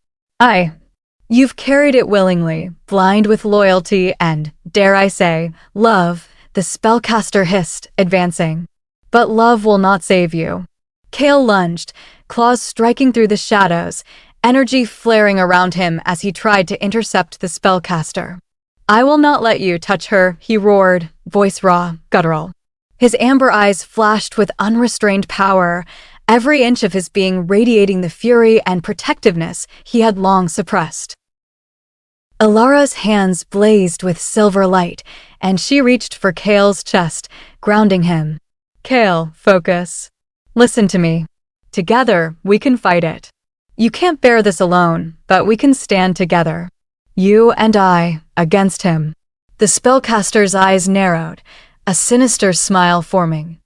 You've carried it willingly, blind with loyalty and, dare I say, love," the spellcaster hissed, advancing. "But love will not save you." Kale lunged, claws striking through the shadows, energy flaring around him as he tried to intercept the spellcaster. "I will not let you touch her," he roared, voice raw, guttural. His amber eyes flashed with unrestrained power, every inch of his being radiating the fury and protectiveness he had long suppressed. Alara's hands blazed with silver light, and she reached for Kale's chest, grounding him. "Kale, focus. Listen to me. Together, we can fight it. You can't bear this alone, but we can stand together. You and I, against him." The spellcaster's eyes narrowed, a sinister smile forming.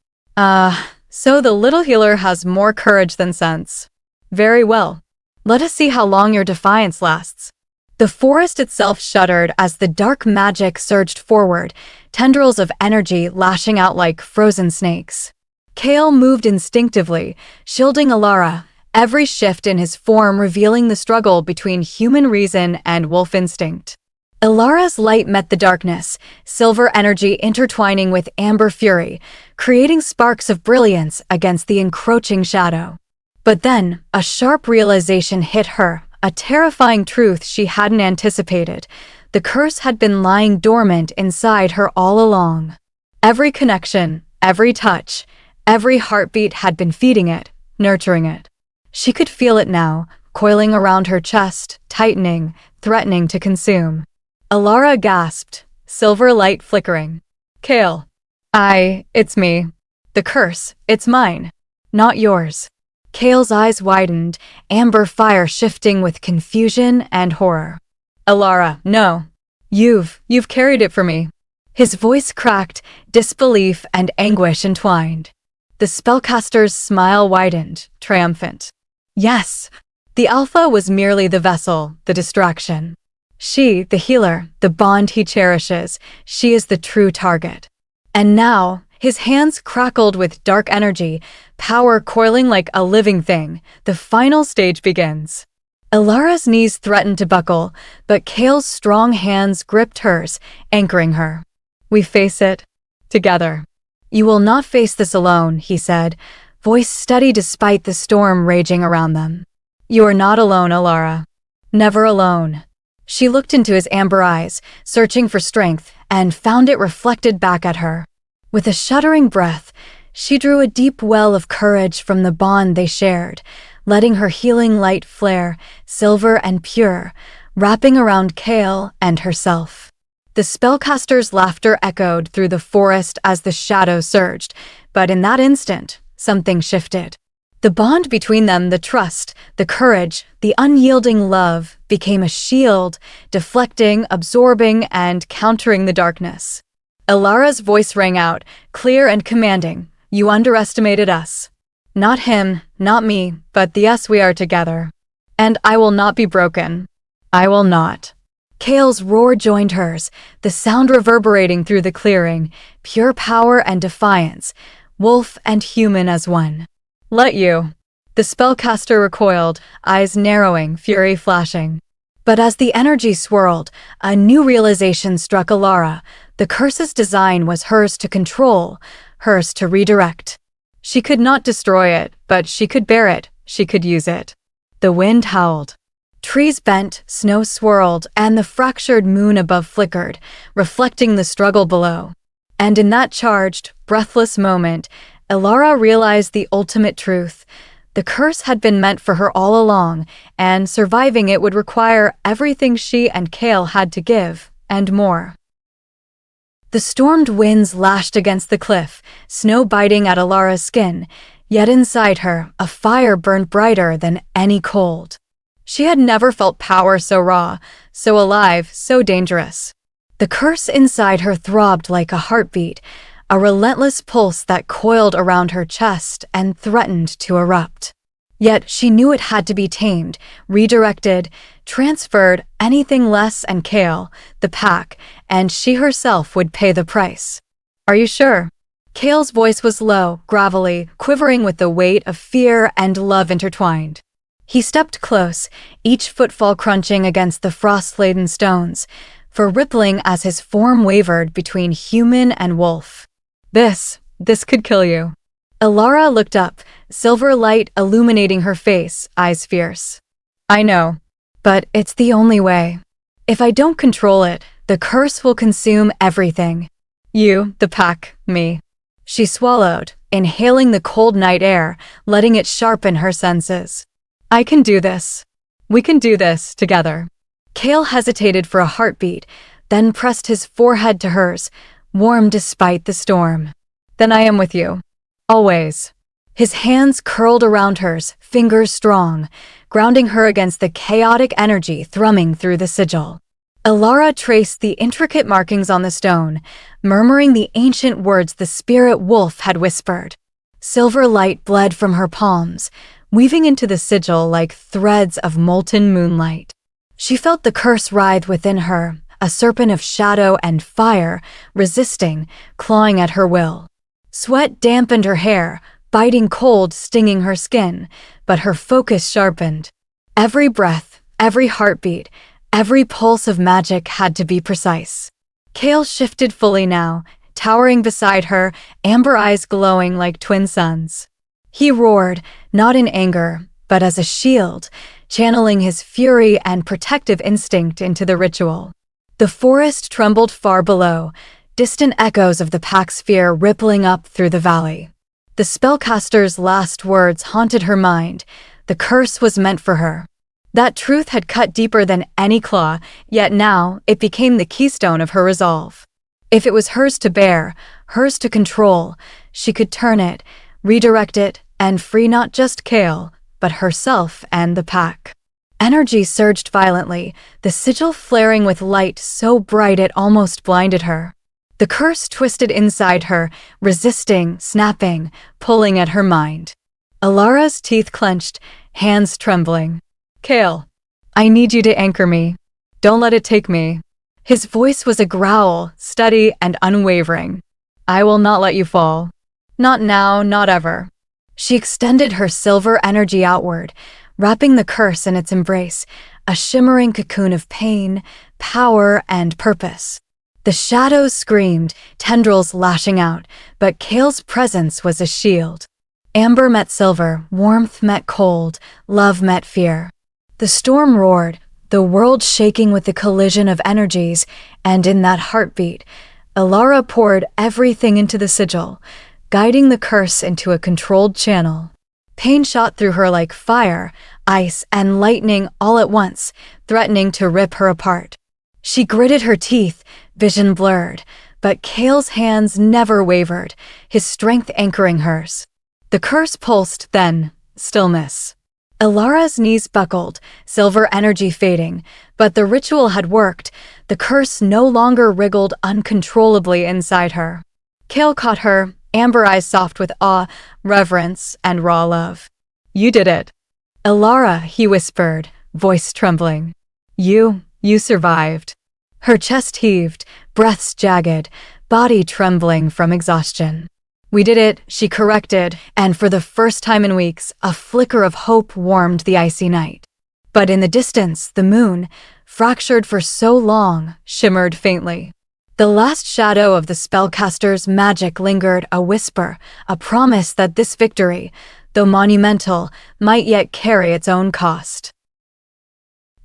So the little healer has more courage than sense. Very well. Let us see how long your defiance lasts." The forest itself shuddered as the dark magic surged forward, tendrils of energy lashing out like frozen snakes. Kale moved instinctively, shielding Alara, every shift in his form revealing the struggle between human reason and wolf instinct. Alara's light met the darkness, silver energy intertwining with amber fury, creating sparks of brilliance against the encroaching shadow. But then, a sharp realization hit her, a terrifying truth she hadn't anticipated. The curse had been lying dormant inside her all along. Every connection, every touch, every heartbeat had been feeding it, nurturing it. She could feel it now, coiling around her chest, tightening, threatening to consume. Alara gasped, silver light flickering. Kale. It's me. The curse, it's mine. Not yours. Kale's eyes widened, amber fire shifting with confusion and horror. Alara, no. You've carried it for me. His voice cracked, disbelief and anguish entwined. The spellcaster's smile widened, triumphant. Yes, the Alpha was merely the vessel, the distraction. She, the healer, the bond he cherishes, she is the true target. And now, his hands crackled with dark energy, power coiling like a living thing. The final stage begins. Alara's knees threatened to buckle, but Kale's strong hands gripped hers, anchoring her. We face it together. You will not face this alone, he said, voice steady despite the storm raging around them. You are not alone, Alara. Never alone. She looked into his amber eyes, searching for strength, and found it reflected back at her. With a shuddering breath, she drew a deep well of courage from the bond they shared, letting her healing light flare, silver and pure, wrapping around Kale and herself. The spellcaster's laughter echoed through the forest as the shadows surged, but in that instant, something shifted. The bond between them, the trust, the courage, the unyielding love, became a shield, deflecting, absorbing, and countering the darkness. Alara's voice rang out, clear and commanding. You underestimated us. Not him, not me, but the us we are together. And I will not be broken. I will not. Kale's roar joined hers, the sound reverberating through the clearing, pure power and defiance, wolf and human as one. Let you. The spellcaster recoiled, eyes narrowing, fury flashing. But as the energy swirled, a new realization struck Alara. The curse's design was hers to control, hers to redirect. She could not destroy it, but she could bear it, she could use it. The wind howled. Trees bent, snow swirled, and the fractured moon above flickered, reflecting the struggle below. And in that charged, breathless moment, Alara realized the ultimate truth. The curse had been meant for her all along, and surviving it would require everything she and Kale had to give, and more. The stormed winds lashed against the cliff, snow biting at Alara's skin, yet inside her, a fire burned brighter than any cold. She had never felt power so raw, so alive, so dangerous. The curse inside her throbbed like a heartbeat, a relentless pulse that coiled around her chest and threatened to erupt. Yet she knew it had to be tamed, redirected, transferred. Anything less and Kale, the pack, and she herself would pay the price. Are you sure? Kale's voice was low, gravelly, quivering with the weight of fear and love intertwined. He stepped close, each footfall crunching against the frost-laden stones, for rippling as his form wavered between human and wolf. This could kill you. Alara looked up, silver light illuminating her face, eyes fierce. I know, but it's the only way. If I don't control it, the curse will consume everything. You, the pack, me. She swallowed, inhaling the cold night air, letting it sharpen her senses. I can do this. We can do this together. Kale hesitated for a heartbeat, then pressed his forehead to hers, warm despite the storm. Then I am with you. Always. His hands curled around hers, fingers strong, grounding her against the chaotic energy thrumming through the sigil. Alara traced the intricate markings on the stone, murmuring the ancient words the spirit wolf had whispered. Silver light bled from her palms, weaving into the sigil like threads of molten moonlight. She felt the curse writhe within her, a serpent of shadow and fire, resisting, clawing at her will. Sweat dampened her hair, biting cold, stinging her skin, but her focus sharpened. Every breath, every heartbeat, every pulse of magic had to be precise. Kale shifted fully now, towering beside her, amber eyes glowing like twin suns. He roared, not in anger, but as a shield, channeling his fury and protective instinct into the ritual. The forest trembled far below, distant echoes of the pack's fear rippling up through the valley. The spellcaster's last words haunted her mind. The curse was meant for her. That truth had cut deeper than any claw, yet now it became the keystone of her resolve. If it was hers to bear, hers to control, she could turn it, redirect it, and free not just Kale, but herself and the pack. Energy surged violently, the sigil flaring with light so bright it almost blinded her. The curse twisted inside her, resisting, snapping, pulling at her mind. Alara's teeth clenched, hands trembling. "Kale, I need you to anchor me. Don't let it take me." His voice was a growl, steady and unwavering. "I will not let you fall. Not now, not ever." She extended her silver energy outward, wrapping the curse in its embrace, a shimmering cocoon of pain, power, and purpose. The shadows screamed, tendrils lashing out, but Kale's presence was a shield. Amber met silver, warmth met cold, love met fear. The storm roared, the world shaking with the collision of energies, and in that heartbeat, Alara poured everything into the sigil, guiding the curse into a controlled channel. Pain shot through her like fire, ice, and lightning all at once, threatening to rip her apart. She gritted her teeth, vision blurred, but Kale's hands never wavered, his strength anchoring hers. The curse pulsed, then stillness. Alara's knees buckled, silver energy fading, but the ritual had worked. The curse no longer wriggled uncontrollably inside her. Kale caught her, amber eyes soft with awe, reverence, and raw love. "You did it." "Alara," he whispered, voice trembling. You survived." Her chest heaved, breaths jagged, body trembling from exhaustion. "We did it," she corrected, and for the first time in weeks, a flicker of hope warmed the icy night. But in the distance, the moon, fractured for so long, shimmered faintly. The last shadow of the spellcaster's magic lingered, a whisper, a promise that this victory, though monumental, might yet carry its own cost.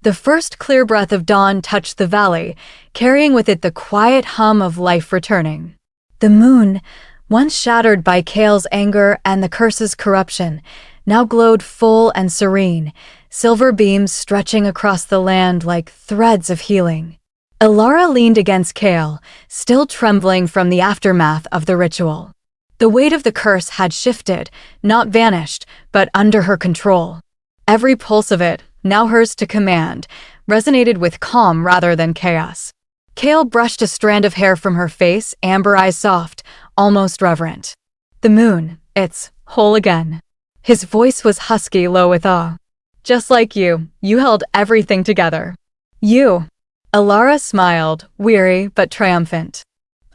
The first clear breath of dawn touched the valley, carrying with it the quiet hum of life returning. The moon, once shattered by Kale's anger and the curse's corruption, now glowed full and serene, silver beams stretching across the land like threads of healing. Alara leaned against Kale, still trembling from the aftermath of the ritual. The weight of the curse had shifted, not vanished, but under her control. Every pulse of it, now hers to command, resonated with calm rather than chaos. Kale brushed a strand of hair from her face, amber eyes soft, almost reverent. "The moon, it's whole again." His voice was husky, low with awe. "Just like you held everything together." "You." Alara smiled, weary but triumphant.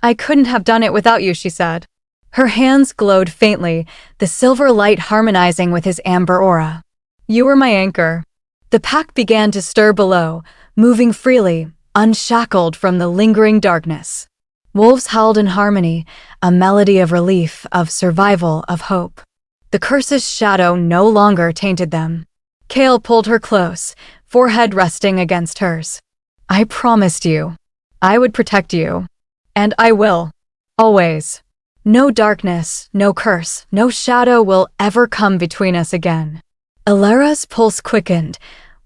"I couldn't have done it without you," she said. Her hands glowed faintly, the silver light harmonizing with his amber aura. "You were my anchor." The pack began to stir below, moving freely, unshackled from the lingering darkness. Wolves howled in harmony, a melody of relief, of survival, of hope. The curse's shadow no longer tainted them. Kale pulled her close, forehead resting against hers. "I promised you. I would protect you. And I will. Always. No darkness, no curse, no shadow will ever come between us again." Alara's pulse quickened,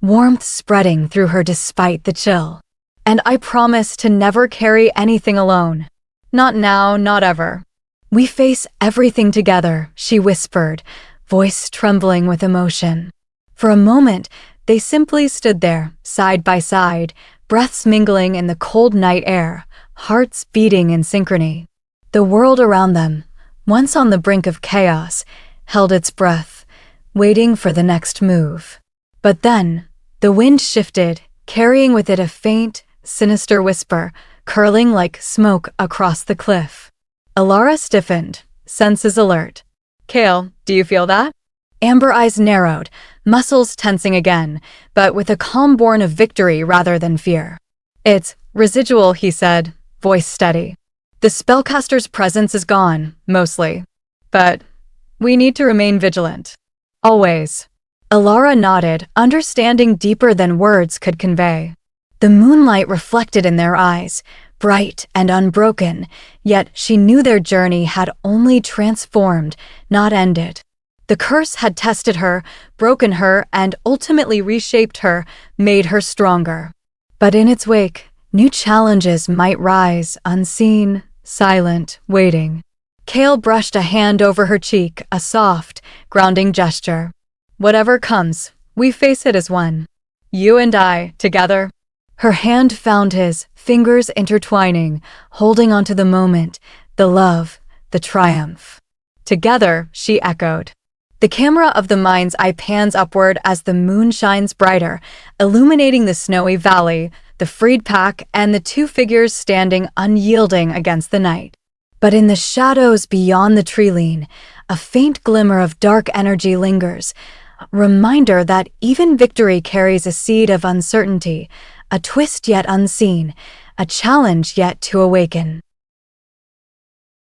warmth spreading through her despite the chill. "And I promise to never carry anything alone. Not now, not ever. We face everything together," she whispered, voice trembling with emotion. For a moment, they simply stood there, side by side, breaths mingling in the cold night air, hearts beating in synchrony. The world around them, once on the brink of chaos, held its breath, waiting for the next move. But then, the wind shifted, carrying with it a faint, sinister whisper, curling like smoke across the cliff. Alara stiffened, senses alert. "Kale, do you feel that?" Amber eyes narrowed, muscles tensing again, but with a calm born of victory rather than fear. "It's residual," he said, voice steady. "The spellcaster's presence is gone, mostly. But we need to remain vigilant. Always." Alara nodded, understanding deeper than words could convey. The moonlight reflected in their eyes, bright and unbroken, yet she knew their journey had only transformed, not ended. The curse had tested her, broken her, and ultimately reshaped her, made her stronger. But in its wake, new challenges might rise, unseen, silent, waiting. Kale brushed a hand over her cheek, a soft, grounding gesture. Whatever comes, we face it as one. You and I, together. Her hand found his, fingers intertwining, holding onto the moment, the love, the triumph. Together, she echoed. The camera of the mind's eye pans upward as the moon shines brighter, illuminating the snowy valley, the freed pack, and the two figures standing unyielding against the night. But in the shadows beyond the tree-line, a faint glimmer of dark energy lingers, a reminder that even victory carries a seed of uncertainty, a twist yet unseen, a challenge yet to awaken.